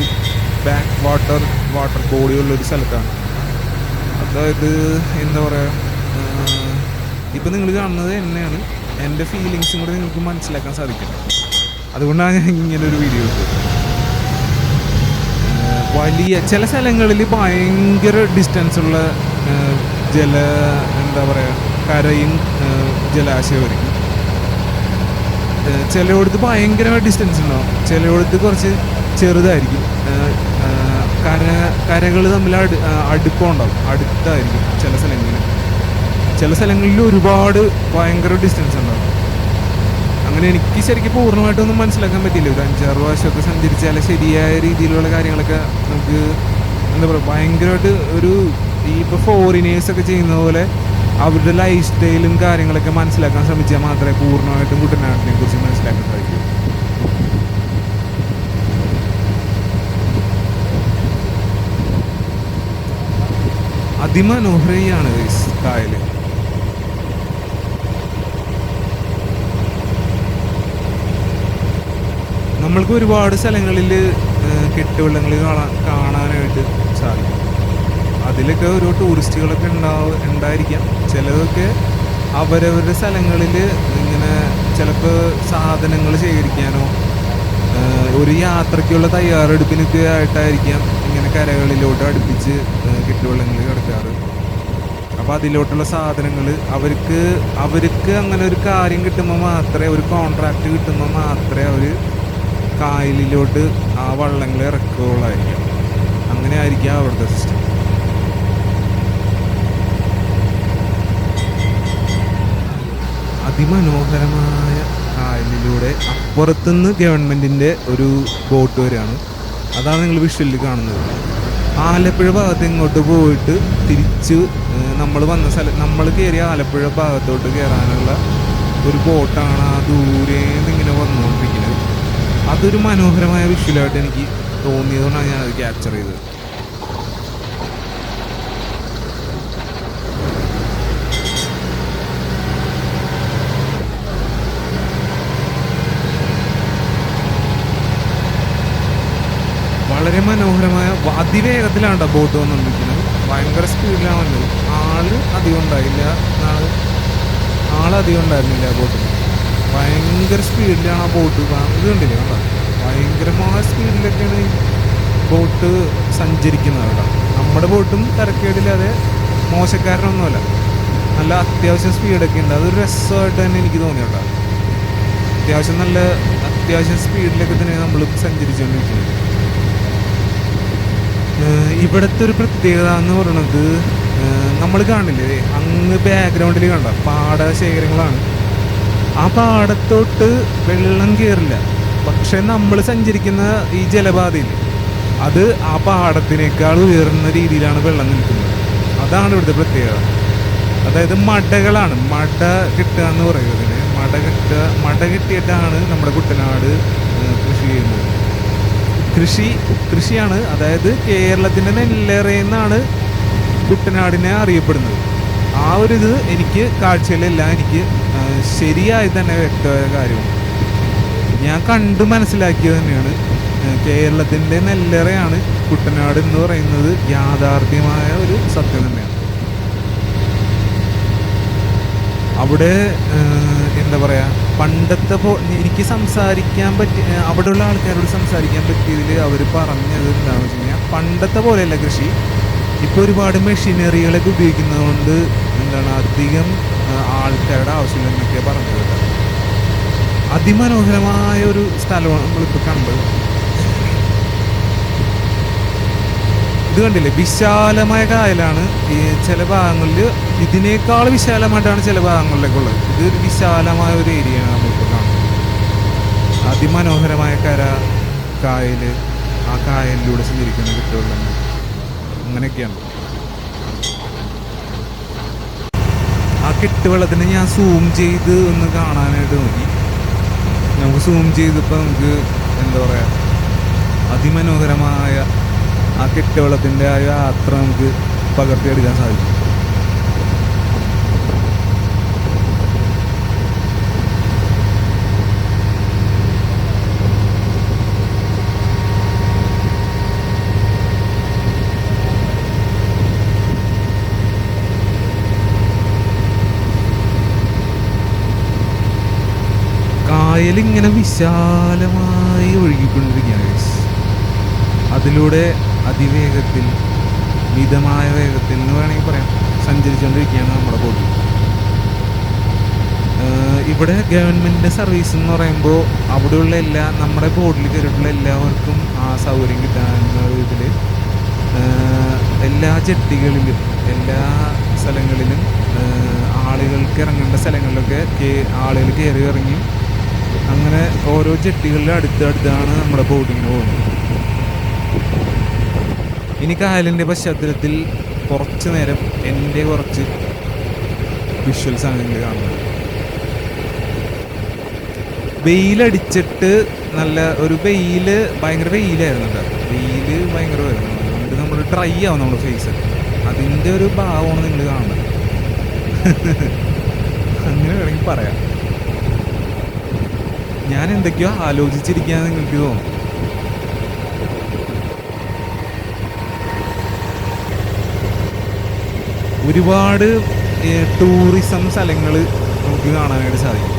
വാട്ടർ ബോഡിയുള്ളൊരു സ്ഥലത്താണ്. അതായത് എന്താ പറയുക, ഇപ്പം നിങ്ങൾ കാണുന്നത് എന്നെയാണ്, എൻ്റെ ഫീലിങ്സും കൂടെ നിങ്ങൾക്ക് മനസ്സിലാക്കാൻ സാധിക്കും. അതുകൊണ്ടാണ് ഞാൻ ഇങ്ങനൊരു വീഡിയോ ഇട്ടത്. വലിയ ചില സ്ഥലങ്ങളിൽ ഭയങ്കര ഡിസ്റ്റൻസുള്ള എന്താ പറയുക, കരയും ജലാശയമായിരിക്കും. ചിലയിടത്ത് ഭയങ്കരമായ ഡിസ്റ്റൻസ് ഉണ്ടാവും, ചിലയിടത്ത് കുറച്ച് ചെറുതായിരിക്കും. കരകൾ തമ്മിൽ അടുപ്പമുണ്ടാവും, അടുത്തായിരിക്കും ചില സ്ഥലങ്ങളിൽ ഒരുപാട് ഭയങ്കര ഡിസ്റ്റൻസ് ഉണ്ടാവും. അങ്ങനെ എനിക്ക് ശരിക്കും പൂർണ്ണമായിട്ടൊന്നും മനസ്സിലാക്കാൻ പറ്റില്ല. ഒരു 5-6 പ്രാവശ്യമൊക്കെ സഞ്ചരിച്ചാൽ ശരിയായ രീതിയിലുള്ള കാര്യങ്ങളൊക്കെ നമുക്ക് എന്താ പറയുക, ഭയങ്കരമായിട്ട് ഒരു ഇപ്പോൾ ഫോറിനേഴ്സൊക്കെ ചെയ്യുന്ന പോലെ അവരുടെ ലൈഫ് സ്റ്റൈലും കാര്യങ്ങളൊക്കെ മനസ്സിലാക്കാൻ ശ്രമിച്ചാൽ മാത്രമേ പൂർണ്ണമായിട്ടും കുട്ടനാടിനെ കുറിച്ച് മനസ്സിലാക്കാൻ സാധിക്കൂ. അതിമനോഹരയാണ് കായൽ. നമ്മൾക്ക് ഒരുപാട് സ്ഥലങ്ങളിൽ കെട്ടുവള്ളങ്ങൾ കാണാനായിട്ട് സാധിക്കും. അതിലൊക്കെ ഓരോ ടൂറിസ്റ്റുകളൊക്കെ ഉണ്ടായിരിക്കാം. ചിലതൊക്കെ അവരവരുടെ സ്ഥലങ്ങളിൽ ഇങ്ങനെ ചിലപ്പോൾ സാധനങ്ങൾ ശേഖരിക്കാനോ ഒരു യാത്രയ്ക്കുള്ള തയ്യാറെടുപ്പിനൊക്കെ ആയിട്ടായിരിക്കാം ഇങ്ങനെ കരകളിലോട്ട് അടുപ്പിച്ച് കെട്ടുവള്ളങ്ങൾ കിടക്കാറ്. അപ്പോൾ അതിലോട്ടുള്ള സാധനങ്ങൾ അവർക്ക് അങ്ങനെ ഒരു കാര്യം കിട്ടുമ്പോൾ മാത്രമേ, ഒരു കോൺട്രാക്റ്റ് കിട്ടുമ്പോൾ മാത്രമേ അവർ കായലിലോട്ട് ആ വള്ളങ്ങൾ ഇറക്കുകയുള്ളായിരിക്കും. അങ്ങനെ ആയിരിക്കാം അവിടുത്തെ സിസ്റ്റം. അതിമനോഹരമായ കായലിലൂടെ അപ്പുറത്തുനിന്ന് ഗവൺമെൻറ്റിൻ്റെ ഒരു ബോട്ട് വരികയാണ്. അതാണ് നിങ്ങൾ വിഷ്വലിൽ കാണുന്നത്. ആലപ്പുഴ ഭാഗത്ത് ഇങ്ങോട്ട് പോയിട്ട് തിരിച്ച് നമ്മൾ കയറിയ ആലപ്പുഴ ഭാഗത്തോട്ട് കയറാനുള്ള ഒരു ബോട്ടാണ് ആ ദൂരേന്ന് ഇങ്ങനെ വന്നുകൊണ്ടിരിക്കുന്നത്. അതൊരു മനോഹരമായ വിഷ്വലായിട്ട് എനിക്ക് തോന്നിയതുകൊണ്ടാണ് ഞാനത് ക്യാപ്ചർ ചെയ്തത്. വളരെ മനോഹരമായ, അതിവേഗത്തിലാണ് ബോട്ട് വന്നുകൊണ്ടിരിക്കുന്നത്. ഭയങ്കര സ്പീഡിലാണ് വന്നത്. അധികം ഉണ്ടായിരുന്നില്ല ബോട്ടിൽ. ഭയങ്കര സ്പീഡിലാണ് ആ ബോട്ട്. ഇത് കണ്ടില്ലേ, ഭയങ്കരമായ സ്പീഡിലൊക്കെയാണ് ഈ ബോട്ട് സഞ്ചരിക്കുന്നത്. അവിടെ നമ്മുടെ ബോട്ടും തിരക്കേടില്ലാതെ മോശക്കാരനൊന്നുമല്ല, നല്ല അത്യാവശ്യം സ്പീഡൊക്കെ ഉണ്ട്. അതൊരു രസമായിട്ട് തന്നെ എനിക്ക് തോന്നി കേട്ടോ. അത്യാവശ്യം സ്പീഡിലൊക്കെ തന്നെ നമ്മൾ സഞ്ചരിച്ചുകൊണ്ടിരിക്കുന്നത്. ഇവിടുത്തെ ഒരു പ്രത്യേകത എന്ന് പറയുന്നത്, നമ്മൾ കാണില്ലേ അങ്ങ് ബാക്ക്ഗ്രൗണ്ടിൽ കണ്ട പാടശേഖരങ്ങളാണ്. ആ പാടത്തോട്ട് വെള്ളം കയറില്ല, പക്ഷെ നമ്മൾ സഞ്ചരിക്കുന്ന ഈ ജലപാതയിൽ അത് ആ പാടത്തിനേക്കാൾ ഉയർന്ന രീതിയിലാണ് വെള്ളം നിൽക്കുന്നത്. അതാണ് ഇവിടുത്തെ പ്രത്യേകത. അതായത് മടകളാണ്, മട കെട്ടുക എന്ന് പറയുന്നത്. മട കെട്ടിയിട്ടാണ് നമ്മുടെ കുട്ടനാട് കൃഷി ചെയ്യുന്നത്. കൃഷിയാണ്. അതായത് കേരളത്തിൻ്റെ നെല്ലറയെന്നാണ് കുട്ടനാടിനെ അറിയപ്പെടുന്നത്. ആ ഒരു ഇത് എനിക്ക് കാഴ്ചയിലെല്ലാം എനിക്ക് ശരിയായി തന്നെ വ്യക്തമായ കാര്യമാണ്. ഞാൻ കണ്ടു മനസ്സിലാക്കിയത് തന്നെയാണ്. കേരളത്തിൻ്റെ നെല്ലറയാണ് കുട്ടനാട് എന്ന് പറയുന്നത് യാഥാർത്ഥ്യമായ ഒരു സത്യം തന്നെയാണ്. അവിടെ എന്താ പറയുക, പണ്ടത്തെ എനിക്ക് സംസാരിക്കാൻ അവിടെയുള്ള ആൾക്കാരോട് സംസാരിക്കാൻ പറ്റിയതിൽ അവർ പറഞ്ഞത് എന്താണെന്ന് വെച്ച് കഴിഞ്ഞാൽ, പണ്ടത്തെ പോലെയല്ല കൃഷി. ഇപ്പോൾ ഒരുപാട് മെഷീനറികളൊക്കെ ഉപയോഗിക്കുന്നത് കൊണ്ട് അധികം ആൾക്കാരുടെ ആവശ്യമില്ലെന്നൊക്കെ പറഞ്ഞു കേട്ടോ. അതിമനോഹരമായ ഒരു സ്ഥലമാണ് നമ്മളിപ്പോൾ കണ്ടത്. ഇത് കണ്ടില്ലേ, വിശാലമായ കായലാണ്. ഈ ചില ഭാഗങ്ങളിൽ ഇതിനേക്കാൾ വിശാലമായിട്ടാണ് ചില ഭാഗങ്ങളിലൊക്കെ ഉള്ളത്. ഇതൊരു വിശാലമായ ഒരു ഏരിയയാണ് നമ്മളിപ്പോൾ കാണുന്നത്. അതിമനോഹരമായ കായൽ, ആ കായലിലൂടെ സഞ്ചരിക്കുന്ന കുട്ടികളുണ്ട്. അങ്ങനെയൊക്കെയാണ്. ആ കെട്ടുവെള്ളത്തിന് ഞാൻ സൂം ചെയ്ത് ഒന്ന് കാണാനായിട്ട് നോക്കി. നമുക്ക് സൂം ചെയ്തപ്പോൾ നമുക്ക് എന്താ പറയുക, അതിമനോഹരമായ ആ കെട്ടുവെള്ളത്തിൻ്റെ ആ യാത്ര നമുക്ക് പകർത്തിയെടുക്കാൻ സാധിക്കും. കായലിങ്ങനെ വിശാലമായി ഒഴുകിക്കൊണ്ടിരിക്കുകയാണ്. അതിലൂടെ അതിവേഗത്തിൽ, മിതമായ വേഗത്തിൽ എന്ന് വേണമെങ്കിൽ പറയാം, സഞ്ചരിച്ചുകൊണ്ടിരിക്കുകയാണ് നമ്മുടെ ബോട്ട്. ഇവിടെ ഗവൺമെൻറ്റിൻ്റെ സർവീസ് എന്ന് പറയുമ്പോൾ അവിടെയുള്ള നമ്മുടെ ബോട്ടിൽ കയറിയിട്ടുള്ള എല്ലാവർക്കും ആ സൗകര്യം കിട്ടാനുള്ള ഇതിൽ എല്ലാ ജെട്ടികളിലും എല്ലാ സ്ഥലങ്ങളിലും ആളുകൾക്ക് ഇറങ്ങേണ്ട സ്ഥലങ്ങളിലൊക്കെ ആളുകൾ കയറി ഇറങ്ങി അങ്ങനെ ഓരോ ജെട്ടികളിലും അടുത്തടുത്താണ് നമ്മുടെ ബോട്ടിങ്ങിന് പോകുന്നത്. ഇനി കായലിൻ്റെ പശ്ചാത്തലത്തിൽ കുറച്ച് നേരം എൻ്റെ കുറച്ച് വിഷ്വൽസാണ് നിങ്ങൾ കാണുന്നത്. വെയിലടിച്ചിട്ട് നല്ല ഒരു ഭയങ്കര വെയിലായിരുന്നു കേട്ടോ. വെയിൽ ഭയങ്കരമായിരുന്നു. അതുകൊണ്ട് നമ്മൾ ഡ്രൈ ആവും നമ്മുടെ ഫേസ്. അതിൻ്റെ ഒരു ഭാവമാണ് നിങ്ങൾ കാണുന്നത്. അങ്ങനെ വേണമെങ്കിൽ പറയാം. ഞാൻ എന്തൊക്കെയോ ആലോചിച്ചിരിക്കുകയെന്ന് നിങ്ങൾക്ക് തോന്നും. ഒരുപാട് ടൂറിസം സ്ഥലങ്ങൾ നമുക്ക് കാണാനായിട്ട് സാധിക്കും.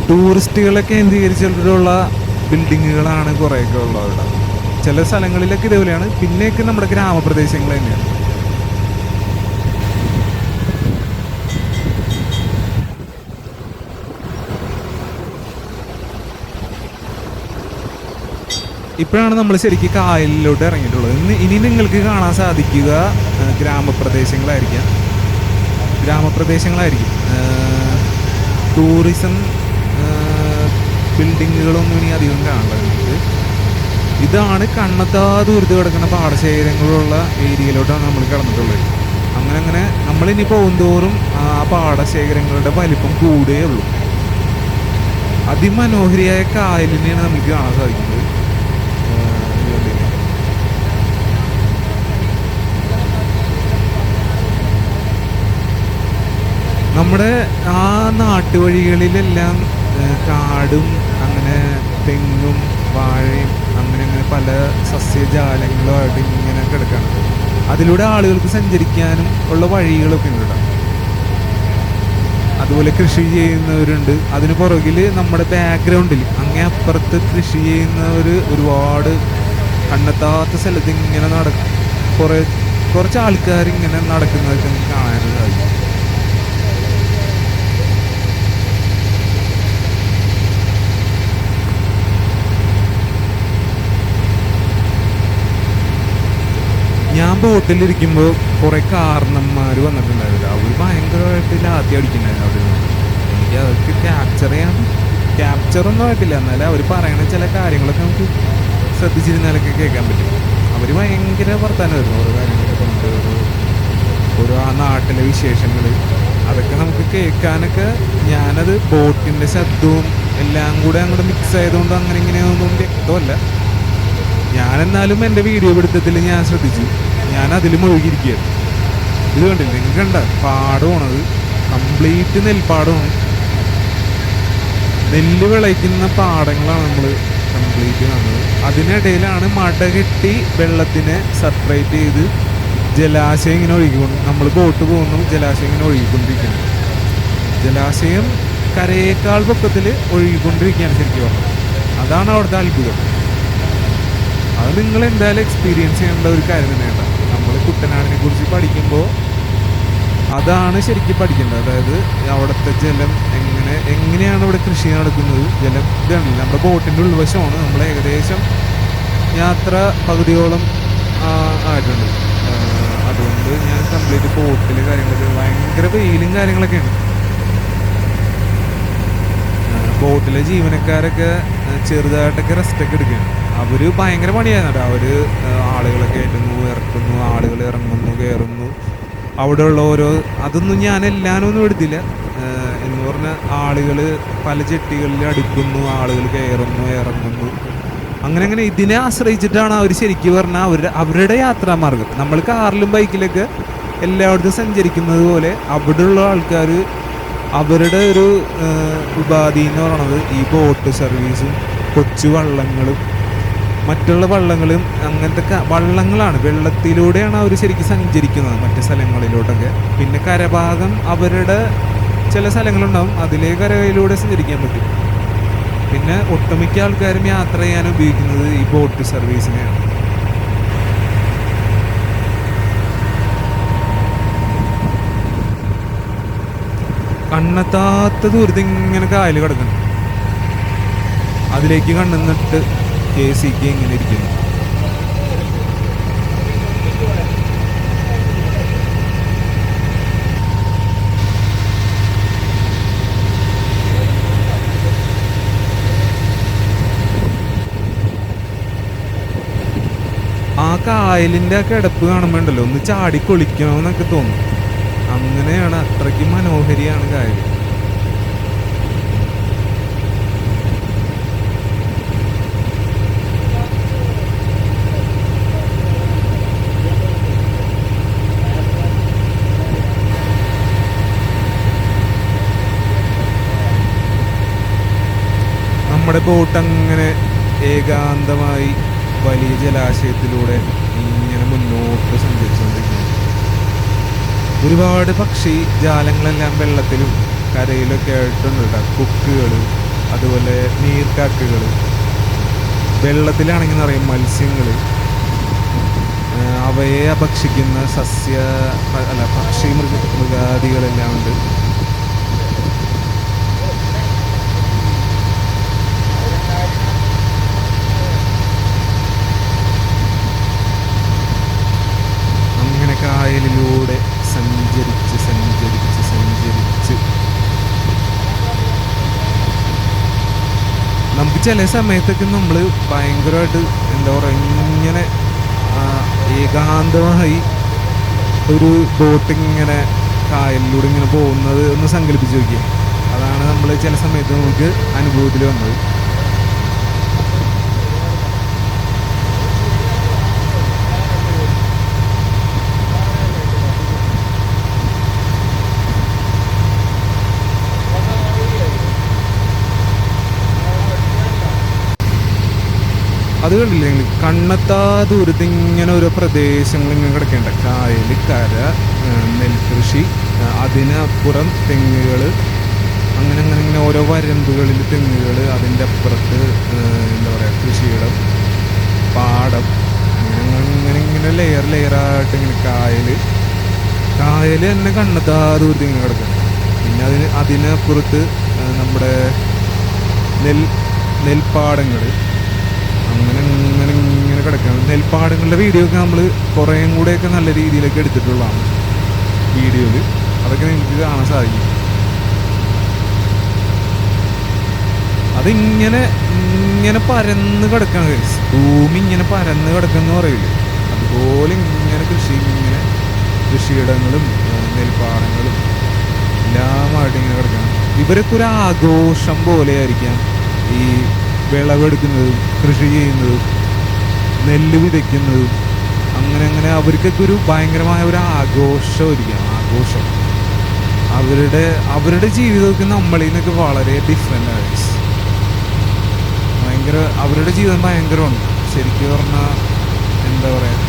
ടൂറിസ്റ്റുകളെ കേന്ദ്രീകരിച്ചിട്ടുള്ള ബിൽഡിങ്ങുകളാണ് കുറേയൊക്കെ ഉള്ളത്. ചില സ്ഥലങ്ങളിലൊക്കെ ഇതേപോലെയാണ്. പിന്നെയൊക്കെ നമ്മുടെ ഗ്രാമപ്രദേശങ്ങൾ തന്നെയാണ്. ഇപ്പോഴാണ് നമ്മൾ ശരിക്കും കായലിലോട്ട് ഇറങ്ങിയിട്ടുള്ളത്. ഇനി നിങ്ങൾക്ക് കാണാൻ സാധിക്കുക ഗ്രാമപ്രദേശങ്ങളായിരിക്കും. ടൂറിസം ബിൽഡിങ്ങുകളൊന്നും ഇനി അധികം കാണില്ല നിങ്ങൾക്ക്. ഇതാണ് കണ്ണെത്താ ദൂരത്ത് കിടക്കുന്ന പാടശേഖരങ്ങളുള്ള ഏരിയയിലോട്ടാണ് നമ്മൾ കിടന്നിട്ടുള്ളത്. അങ്ങനെ നമ്മളിനി പോകുന്തോറും ആ പാടശേഖരങ്ങളുടെ വലിപ്പം കൂടുകയേ ഉള്ളൂ. അതിമനോഹരിയായ കായലിനെയാണ് നമുക്ക് കാണാൻ സാധിക്കുന്നത്. നമ്മുടെ ആ നാട്ടുവഴികളിലെല്ലാം കാടും അങ്ങനെ തെങ്ങും വാഴയും അങ്ങനെ പല സസ്യജാലങ്ങളുമായിട്ട് ഇങ്ങനെ കിടക്കണം. അതിലൂടെ ആളുകൾക്ക് സഞ്ചരിക്കാനും ഉള്ള വഴികളൊക്കെ ഉണ്ട്. അതുപോലെ കൃഷി ചെയ്യുന്നവരുണ്ട്. അതിന് പുറകിൽ നമ്മുടെ ബാക്ക്ഗ്രൗണ്ടിൽ അങ്ങേ അപ്പുറത്ത് കൃഷി ചെയ്യുന്നവർ ഒരുപാട് കണ്ണെത്താത്ത സ്ഥലത്ത് ഇങ്ങനെ കുറച്ച് ആൾക്കാർ ഇങ്ങനെ നടക്കുന്നതൊക്കെ നമുക്ക് കാണാനും സാധിക്കും. ഞാൻ ബോട്ടിലിരിക്കുമ്പോൾ കുറേ കാരണന്മാർ വന്നിട്ടുണ്ടായിരുന്നു. അവർ ഭയങ്കരമായിട്ട് ലാത്തി അടിക്കുന്നുണ്ടായിരുന്നു അവിടെ നിന്ന്. എനിക്ക് അവർക്ക് ക്യാപ്ചറൊന്നും ആയിട്ടില്ല. എന്നാലും അവർ പറയണ ചില കാര്യങ്ങളൊക്കെ നമുക്ക് ശ്രദ്ധിച്ചിരുന്നാലൊക്കെ കേൾക്കാൻ പറ്റും. അവർ ഭയങ്കര വർത്താനമായിരുന്നു. ഓരോ കാര്യങ്ങളൊക്കെ പറഞ്ഞിട്ട് ഓരോ ആ നാട്ടിലെ വിശേഷങ്ങൾ അതൊക്കെ നമുക്ക് കേൾക്കാനൊക്കെ. ഞാനത് ബോട്ടിൻ്റെ ശബ്ദവും എല്ലാം കൂടെ അങ്ങോട്ട് മിക്സ് ആയതുകൊണ്ട് അങ്ങനെ ഇങ്ങനെയൊന്നും വ്യക്തമല്ല. ഞാനെന്നാലും എൻ്റെ വീഡിയോ പിടുത്തത്തിൽ ഞാൻ ശ്രദ്ധിച്ചു. ഞാൻ അതിൽ മുഴുകിയിരിക്കുകയാണ്. ഇത് കണ്ടില്ല, നിങ്ങൾക്ക് കണ്ട പാടമാണത്. കംപ്ലീറ്റ് നെൽപ്പാടമാണ്. നെല്ല് വിളയിക്കുന്ന പാടങ്ങളാണ് നമ്മൾ കംപ്ലീറ്റ് കാണുന്നത്. അതിനിടയിലാണ് മട കെട്ടി വെള്ളത്തിനെ സെപ്പറേറ്റ് ചെയ്ത് ജലാശയം ഇങ്ങനെ നമ്മൾ ബോട്ട് പോകുന്നു. ജലാശയം ഇങ്ങനെ ഒഴുകിക്കൊണ്ടിരിക്കുകയാണ്. ജലാശയം കരയേക്കാൾ പൊക്കത്തിൽ ഒഴുകിക്കൊണ്ടിരിക്കുകയാണ് ശരിക്കും പറഞ്ഞത്. അതാണ് അവിടുത്തെ അത്ഭുതം. അത് നിങ്ങൾ എന്തായാലും എക്സ്പീരിയൻസ് ചെയ്യേണ്ട ഒരു കാര്യം തന്നെയാണ്. നമ്മൾ കുട്ടനാടിനെ കുറിച്ച് പഠിക്കുമ്പോൾ അതാണ് ശരിക്കും പഠിക്കേണ്ടത്. അതായത് അവിടുത്തെ ജലം എങ്ങനെയാണ് ഇവിടെ കൃഷി നടക്കുന്നത്. ജലം ഇതാണ് നമ്മുടെ ബോട്ടിൻ്റെ ഉൾവശമാണ്. നമ്മൾ ഏകദേശം യാത്ര പകുതിയോളം ആയിട്ടുണ്ട്. അതുകൊണ്ട് ഞാൻ കംപ്ലീറ്റ് ബോട്ടിൽ കാര്യങ്ങളൊക്കെ ഭയങ്കര വെയിലും കാര്യങ്ങളൊക്കെയാണ്. ബോട്ടിലെ ജീവനക്കാരൊക്കെ ചെറുതായിട്ടൊക്കെ റെസ്റ്റൊക്കെ എടുക്കുകയാണ്. അവർ ഭയങ്കര പണിയായിരുന്നു കേട്ടോ. അവർ ആളുകളെ കയറ്റുന്നു, ഇറക്കുന്നു, ആളുകൾ ഇറങ്ങുന്നു, കയറുന്നു. അവിടെയുള്ള ഓരോ അതൊന്നും ഞാൻ എല്ലാനൊന്നും എടുത്തില്ല. എന്ന് പറഞ്ഞാൽ ആളുകൾ പല ചെട്ടികളിൽ അടുക്കുന്നു, ആളുകൾ കയറുന്നു, ഇറങ്ങുന്നു. അങ്ങനെ അങ്ങനെ ഇതിനെ ആശ്രയിച്ചിട്ടാണ് അവർ ശരിക്കും പറഞ്ഞാൽ അവരുടെ യാത്രാമാർഗം. നമ്മൾ കാറിലും ബൈക്കിലൊക്കെ എല്ലായിടത്തും സഞ്ചരിക്കുന്നത് പോലെ അവിടെയുള്ള ആൾക്കാർ അവരുടെ ഒരു ഉപാധി എന്ന് പറയുന്നത് ഈ ബോട്ട് സർവീസും കൊച്ചു വള്ളങ്ങളും മറ്റുള്ള വള്ളങ്ങളും അങ്ങനത്തെ വള്ളങ്ങളാണ്. വെള്ളത്തിലൂടെയാണ് അവർ ശരിക്കും സഞ്ചരിക്കുന്നത് മറ്റു സ്ഥലങ്ങളിലോട്ടൊക്കെ. പിന്നെ കരഭാഗം അവരുടെ ചില സ്ഥലങ്ങളുണ്ടാവും, അതിലേ കരയിലൂടെ സഞ്ചരിക്കാൻ പറ്റും. പിന്നെ ഒട്ടുമിക്ക ആൾക്കാരും യാത്ര ചെയ്യാൻ ഉപയോഗിക്കുന്നത് ഈ ബോട്ട് സർവീസിനെയാണ്. കണ്ണെത്താത്ത ദൂരത്ത് ഇങ്ങനെ കായൽ കിടക്കുന്നു. അതിലേക്ക് കണ്ണുന്നിട്ട് KCK ഇങ്ങനെ ഇരിക്കുന്നു. ആ കായലിൻ്റെ ആ കിടപ്പ് കാണുമ്പോണ്ടല്ലോ ഒന്ന് ചാടി കൊളിക്കണമെന്നൊക്കെ തോന്നും. അങ്ങനെയാണ്, അത്രയ്ക്ക് മനോഹരിയാണ് കായൽ. നമ്മുടെ ബോട്ട് അങ്ങനെ ഏകാന്തമായി വലിയ ജലാശയത്തിലൂടെ ഇങ്ങനെ മുന്നോട്ട് സഞ്ചരിച്ചുകൊണ്ടിരിക്കുന്നു. ഒരുപാട് പക്ഷി ജാലങ്ങളെല്ലാം വെള്ളത്തിലും കരയിലൊക്കെ ആയിട്ടുണ്ട് കേട്ടോ. കൊക്കുകൾ, അതുപോലെ നീർക്കാക്കുകൾ, വെള്ളത്തിലാണെങ്കിൽ നിറയും മത്സ്യങ്ങൾ, അവയെ ഭക്ഷിക്കുന്ന പക്ഷി മൃഗാദികളെല്ലാം ഉണ്ട്. കായലിലൂടെ സഞ്ചരിച്ച് സഞ്ചരിച്ച് സഞ്ചരിച്ച് നമുക്ക് ചില സമയത്തൊക്കെ നമ്മൾ ഭയങ്കരമായിട്ട് എന്താ പറയുക, ഇങ്ങനെ ഏകാന്തമായി ഒരു ബോട്ടിങ്ങനെ കായലിലൂടെ ഇങ്ങനെ പോകുന്നത് ഒന്ന് സങ്കല്പിച്ച് നോക്കിയാൽ, അതാണ് നമ്മൾ ചില സമയത്ത് നമുക്ക് അനുഭവത്തിൽ വന്നത്. അത് കണ്ടില്ലേ, കണ്ണെത്താ ദൂരത്ത് ഇങ്ങനെ ഓരോ പ്രദേശങ്ങൾ ഇങ്ങനെ കിടക്കേണ്ട. കായൽ, കര, നെൽകൃഷി, അതിനപ്പുറം തെങ്ങുകൾ, അങ്ങനെ അങ്ങനെ ഇങ്ങനെ ഓരോ വരമ്പുകളിൽ തെങ്ങുകൾ, അതിൻ്റെ അപ്പുറത്ത് എന്താ പറയുക കൃഷിയിടം, പാടം, അങ്ങനെ ഇങ്ങനെ ലെയറായിട്ട് ഇങ്ങനെ കായൽ തന്നെ കണ്ണെത്താ ദൂരത്ത് ഇങ്ങനെ കിടക്കണം. പിന്നെ അതിനപ്പുറത്ത് നമ്മുടെ നെൽപ്പാടങ്ങൾ, അങ്ങനെ ഇങ്ങനെ ഇങ്ങനെ കിടക്കണം. നെൽപ്പാടങ്ങളുടെ വീഡിയോ ഒക്കെ നമ്മൾ കുറേയും കൂടെയൊക്കെ നല്ല രീതിയിലൊക്കെ എടുത്തിട്ടുള്ളതാണ് വീഡിയോയിൽ. അതൊക്കെ നിങ്ങൾക്ക് കാണാൻ സാധിക്കും. അതിങ്ങനെ ഇങ്ങനെ പരന്ന് കിടക്കണം. ഭൂമി ഇങ്ങനെ പരന്ന് കിടക്കുമെന്ന് പറയില്ലേ, അതുപോലെ ഇങ്ങനെ കൃഷിയിടങ്ങളും നെൽപ്പാടങ്ങളും എല്ലാമായിട്ട് ഇങ്ങനെ കിടക്കണം. ഇവരൊക്കെ ഒരു ആഘോഷം പോലെ ആയിരിക്കാം ഈ വിളവെടുക്കുന്നതും കൃഷി ചെയ്യുന്നതും നെല്ല് വിതയ്ക്കുന്നതും. അങ്ങനെ അങ്ങനെ അവർക്കൊക്കെ ഒരു ഭയങ്കരമായ ഒരു ആഘോഷമായിരിക്കാം. അവരുടെ ജീവിതമൊക്കെ നമ്മളിൽ നിന്നൊക്കെ വളരെ ഡിഫറെൻ്റ് ആണ്. അവരുടെ ജീവിതം ഭയങ്കരമാണ്. ശരിക്കും പറഞ്ഞാൽ എന്താ പറയുക,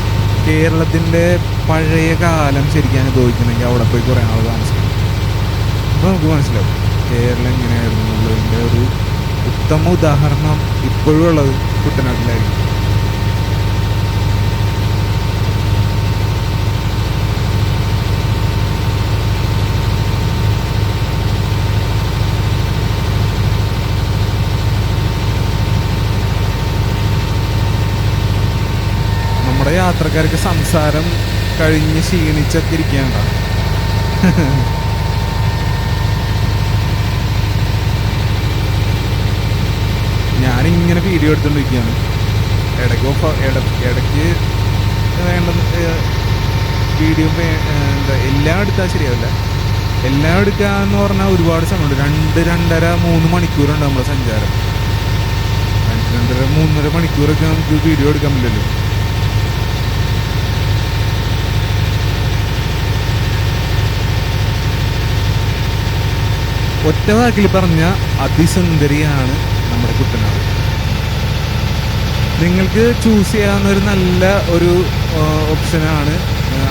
കേരളത്തിൻ്റെ പഴയ കാലം ശരിക്കും അനുഭവിക്കണമെങ്കിൽ അവിടെ പോയി കുറേ ആൾ താമസിക്കണം. അപ്പോൾ നമുക്ക് മനസ്സിലാവും കേരളം എങ്ങനെയായിരുന്നു എന്നുള്ളതിൻ്റെ ഒരു ഉത്തമ ഉദാഹരണം ഇപ്പോഴും ഉള്ളത് കുട്ടനാട്ടിലായിരിക്കും. നമ്മുടെ യാത്രക്കാർക്ക് സംസാരം കഴിഞ്ഞ് ക്ഷീണിച്ചൊക്കെ ഇരിക്കേണ്ട. ഞാനിങ്ങനെ വീഡിയോ എടുത്തുകൊണ്ടിരിക്കുകയാണ്. ഇടയ്ക്ക് വേണ്ട വീഡിയോ എന്താ എല്ലാം എടുത്താൽ ശരിയാവില്ല. എല്ലാം എടുക്കുക എന്ന് പറഞ്ഞാൽ ഒരുപാട് സമയമുണ്ട്. 2-2.5-3 മണിക്കൂറുണ്ട് നമ്മുടെ സഞ്ചാരം. 2-2.5-3.5 മണിക്കൂറൊക്കെ നമുക്ക് വീഡിയോ എടുക്കാൻ പറ്റില്ലല്ലോ. ഒറ്റ വാക്കിൽ പറഞ്ഞ അതിസുന്ദരിയാണ് നമ്മുടെ കുട്ടനാട്. നിങ്ങൾക്ക് ചൂസ് ചെയ്യാവുന്ന ഒരു നല്ല ഒരു ഓപ്ഷനാണ്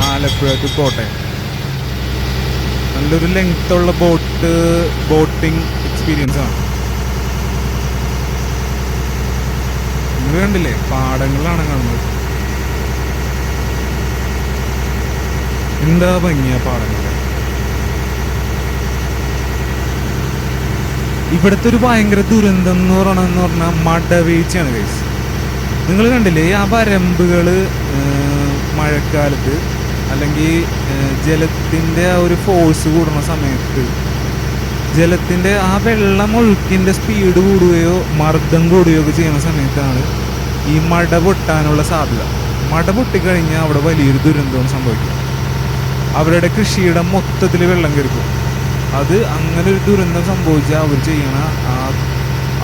ആലപ്പുഴ ടു കോട്ടയം. നല്ലൊരു ലെങ്ത്തുള്ള ബോട്ടിംഗ് എക്സ്പീരിയൻസ് ആണ്. നിങ്ങൾ കണ്ടില്ലേ, പാടങ്ങളാണ് കാണുന്നത്. എന്താ ഭംഗിയ പാടങ്ങൾ. ഇവിടുത്തെ ഒരു ഭയങ്കര ദുരന്തം എന്ന് പറഞ്ഞാൽ മടവീഴ്ചയാണ് ഗൈസ്. നിങ്ങൾ കണ്ടില്ലേ ആ വരമ്പുകൾ മഴക്കാലത്ത് അല്ലെങ്കിൽ ജലത്തിൻ്റെ ആ ഒരു ഫോഴ്സ് കൂടുന്ന സമയത്ത്, ജലത്തിൻ്റെ ആ വെള്ളം ഒഴുക്കിൻ്റെ സ്പീഡ് കൂടുകയോ മർദ്ദം കൂടുകയോ ഒക്കെ ചെയ്യുന്ന സമയത്താണ് ഈ മട പൊട്ടാനുള്ള സാധ്യത. മട പൊട്ടിക്കഴിഞ്ഞാൽ അവിടെ വലിയൊരു ദുരന്തം സംഭവിക്കും. അവരുടെ കൃഷിയിടം മൊത്തത്തിൽ വെള്ളം കയറിക്കും. അത് അങ്ങനെ ഒരു ദുരന്തം സംഭവിച്ചാൽ അവർ ചെയ്യണ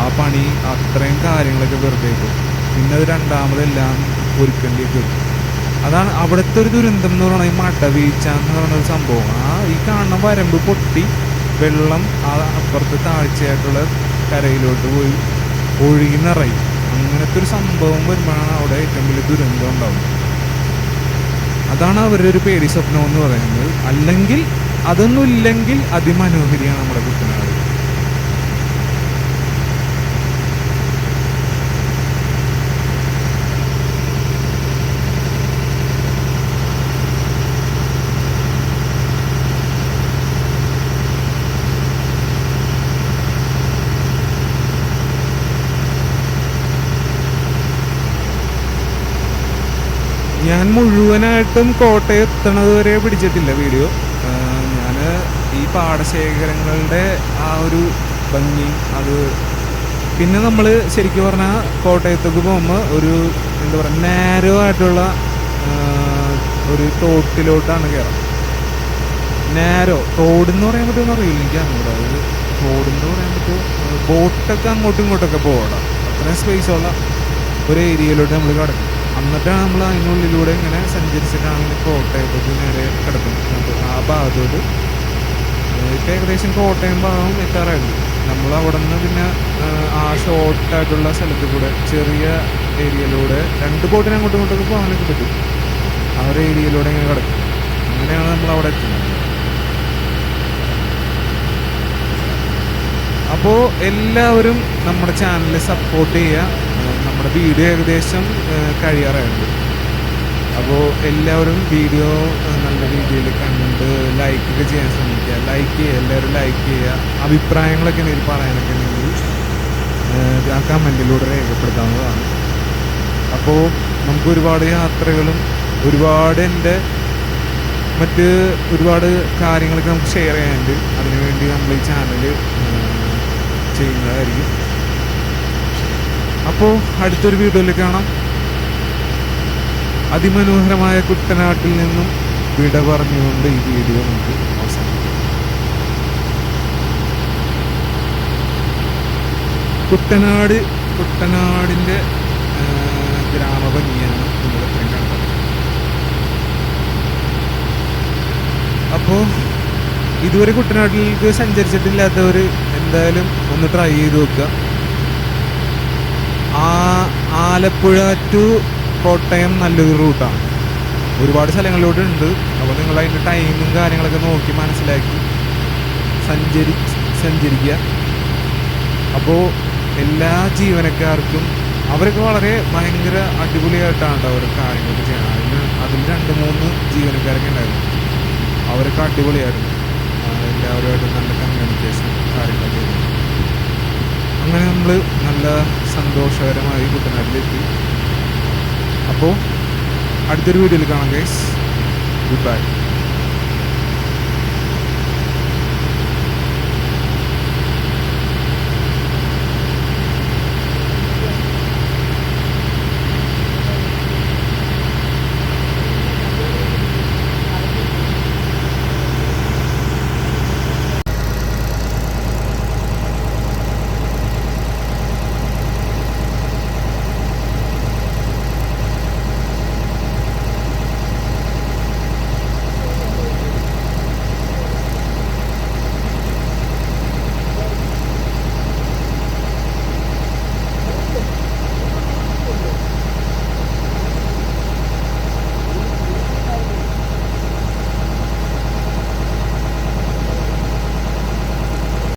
ആ പണി അത്രയും കാര്യങ്ങളൊക്കെ വെറുതെ പോകും. പിന്നെ അത് രണ്ടാമതെല്ലാം ഒരുക്കേണ്ടിയൊക്കെ വരും. അതാണ് അവിടുത്തെ ഒരു ദുരന്തം എന്ന് പറയുന്നത്. ഈ മടവീഴ്ച എന്ന് പറയുന്ന ഒരു സംഭവം. ഈ കാണുന്ന വരമ്പ് പൊട്ടി വെള്ളം അപ്പുറത്ത് താഴ്ചയായിട്ടുള്ള കരയിലോട്ട് പോയി ഒഴുകി നിറയും. അങ്ങനത്തെ ഒരു സംഭവം വരുമ്പോഴാണ് അവിടെ ഏറ്റവും വലിയ ദുരന്തം ഉണ്ടാവും. അതാണ് അവരുടെ ഒരു പേടി സ്വപ്നം എന്ന് പറയുന്നത്. അല്ലെങ്കിൽ അതൊന്നും ഇല്ലെങ്കിൽ അതിമനോഹരിയാണ് നമ്മുടെ കുട്ടനാട്. ഞാൻ മുഴുവനായിട്ടും കോട്ടയം എത്തണത് വരെ പിടിച്ചിട്ടില്ല വീഡിയോ. ഞാൻ ഈ പാടശേഖരങ്ങളുടെ ആ ഒരു ഭംഗി, അത് പിന്നെ നമ്മൾ ശരിക്കും പറഞ്ഞാൽ കോട്ടയത്തേക്ക് പോകുമ്പോൾ ഒരു എന്താ പറയുക നാരോ ആയിട്ടുള്ള ഒരു തോട്ടിലോട്ടാണ് കയറാം. നാരോ തോടെന്ന് പറയാൻ പറ്റുമെന്ന് അറിയില്ല, എനിക്ക് അങ്ങോട്ട് അത് തോടെന്ന് പറയാൻ പറ്റുമോ, ബോട്ടൊക്കെ അങ്ങോട്ടും ഇങ്ങോട്ടൊക്കെ പോകണം. അത്രയും സ്പേസുള്ള ഒരു ഏരിയയിലോട്ട് നമ്മൾ കിടക്കും. എന്നിട്ടാണ് നമ്മൾ അതിനുള്ളിലൂടെ ഇങ്ങനെ സഞ്ചരിച്ചിട്ടാണ് കോട്ടയത്തേക്ക് നേരെ കിടക്കുന്നത്. ആ ഭാഗത്തോട്ട് ഇപ്പം ഏകദേശം കോട്ടയം ഭാഗം എത്താറായിരുന്നു. നമ്മൾ അവിടെ നിന്ന് പിന്നെ ആ ഷോർട്ടായിട്ടുള്ള സ്ഥലത്ത് കൂടെ ചെറിയ ഏരിയയിലൂടെ 2 ബോട്ടിന് അങ്ങോട്ടും ഇങ്ങോട്ടൊക്കെ പോകാനൊക്കെ പറ്റും. ആ ഒരു ഏരിയയിലൂടെ ഇങ്ങനെ കിടക്കും. അങ്ങനെയാണ് നമ്മൾ അവിടെ എത്തുന്നത്. അപ്പോൾ എല്ലാവരും നമ്മുടെ ചാനൽ സപ്പോർട്ട് ചെയ്യുക. നമ്മുടെ വീഡിയോ ഏകദേശം കഴിയാറായുണ്ട്. അപ്പോൾ എല്ലാവരും വീഡിയോ നല്ല രീതിയിൽ കണ്ട് ലൈക്കൊക്കെ ചെയ്യാൻ ശ്രമിക്കുക. ലൈക്ക് ചെയ്യുക, എല്ലാവരും ലൈക്ക് ചെയ്യുക. അഭിപ്രായങ്ങളൊക്കെ എന്തെങ്കിലും പറയാനൊക്കെ ഉണ്ടെങ്കിൽ ആ കമൻറ്റിലൂടെ രേഖപ്പെടുത്താവുന്നതാണ്. അപ്പോൾ നമുക്ക് ഒരുപാട് യാത്രകളും ഒരുപാട് മറ്റ് ഒരുപാട് കാര്യങ്ങളൊക്കെ നമുക്ക് ഷെയർ ചെയ്യാനുണ്ട്. അതിനുവേണ്ടി നമ്മൾ ഈ ചാനൽ ചെയ്യുന്നതായിരിക്കും. അപ്പോൾ അടുത്തൊരു വീഡിയോയിൽ കാണാം. അതിമനോഹരമായ കുട്ടനാട്ടിൽ നിന്നും വിട പറഞ്ഞുകൊണ്ട് ഈ വീഡിയോ നമുക്ക് അവസാനിക്കാം. കുട്ടനാടിൻ്റെ ഗ്രാമഭംഗിയാണ് നിങ്ങളിത്രയും കണ്ടത്. അപ്പോൾ ഇതുവരെ കുട്ടനാട്ടിലേക്ക് സഞ്ചരിച്ചിട്ടില്ലാത്തവർ എന്തായാലും ഒന്ന് ട്രൈ ചെയ്ത് നോക്കുക. ആലപ്പുഴ ടു കോട്ടയം നല്ലൊരു റൂട്ടാണ്. ഒരുപാട് സ്ഥലങ്ങളിലൂടെ ഉണ്ട്. അപ്പോൾ നിങ്ങൾ അതിൻ്റെ ടൈമും കാര്യങ്ങളൊക്കെ നോക്കി മനസ്സിലാക്കി സഞ്ചരിക്കുക. അപ്പോൾ എല്ലാ ജീവനക്കാർക്കും അവരൊക്കെ വളരെ ഭയങ്കര അടിപൊളിയായിട്ടാണ് അവർ കാര്യങ്ങളൊക്കെ ചെയ്യണം. അതിൽ 2-3 ജീവനക്കാരൊക്കെ ഉണ്ടായിരുന്നു. അവരൊക്കെ അടിപൊളിയായിരുന്നു. എല്ലാവരുമായിട്ട് നല്ല കമ്മ്യൂണിക്കേഷൻ കാര്യങ്ങളൊക്കെ ആയിരുന്നു. അങ്ങനെ നമ്മൾ നല്ല സന്തോഷകരമായി കുട്ടനാട്ടിലെത്തി. അപ്പോൾ അടുത്തൊരു വീഡിയോയിൽ കാണാം ഗൈസ്. Good bye.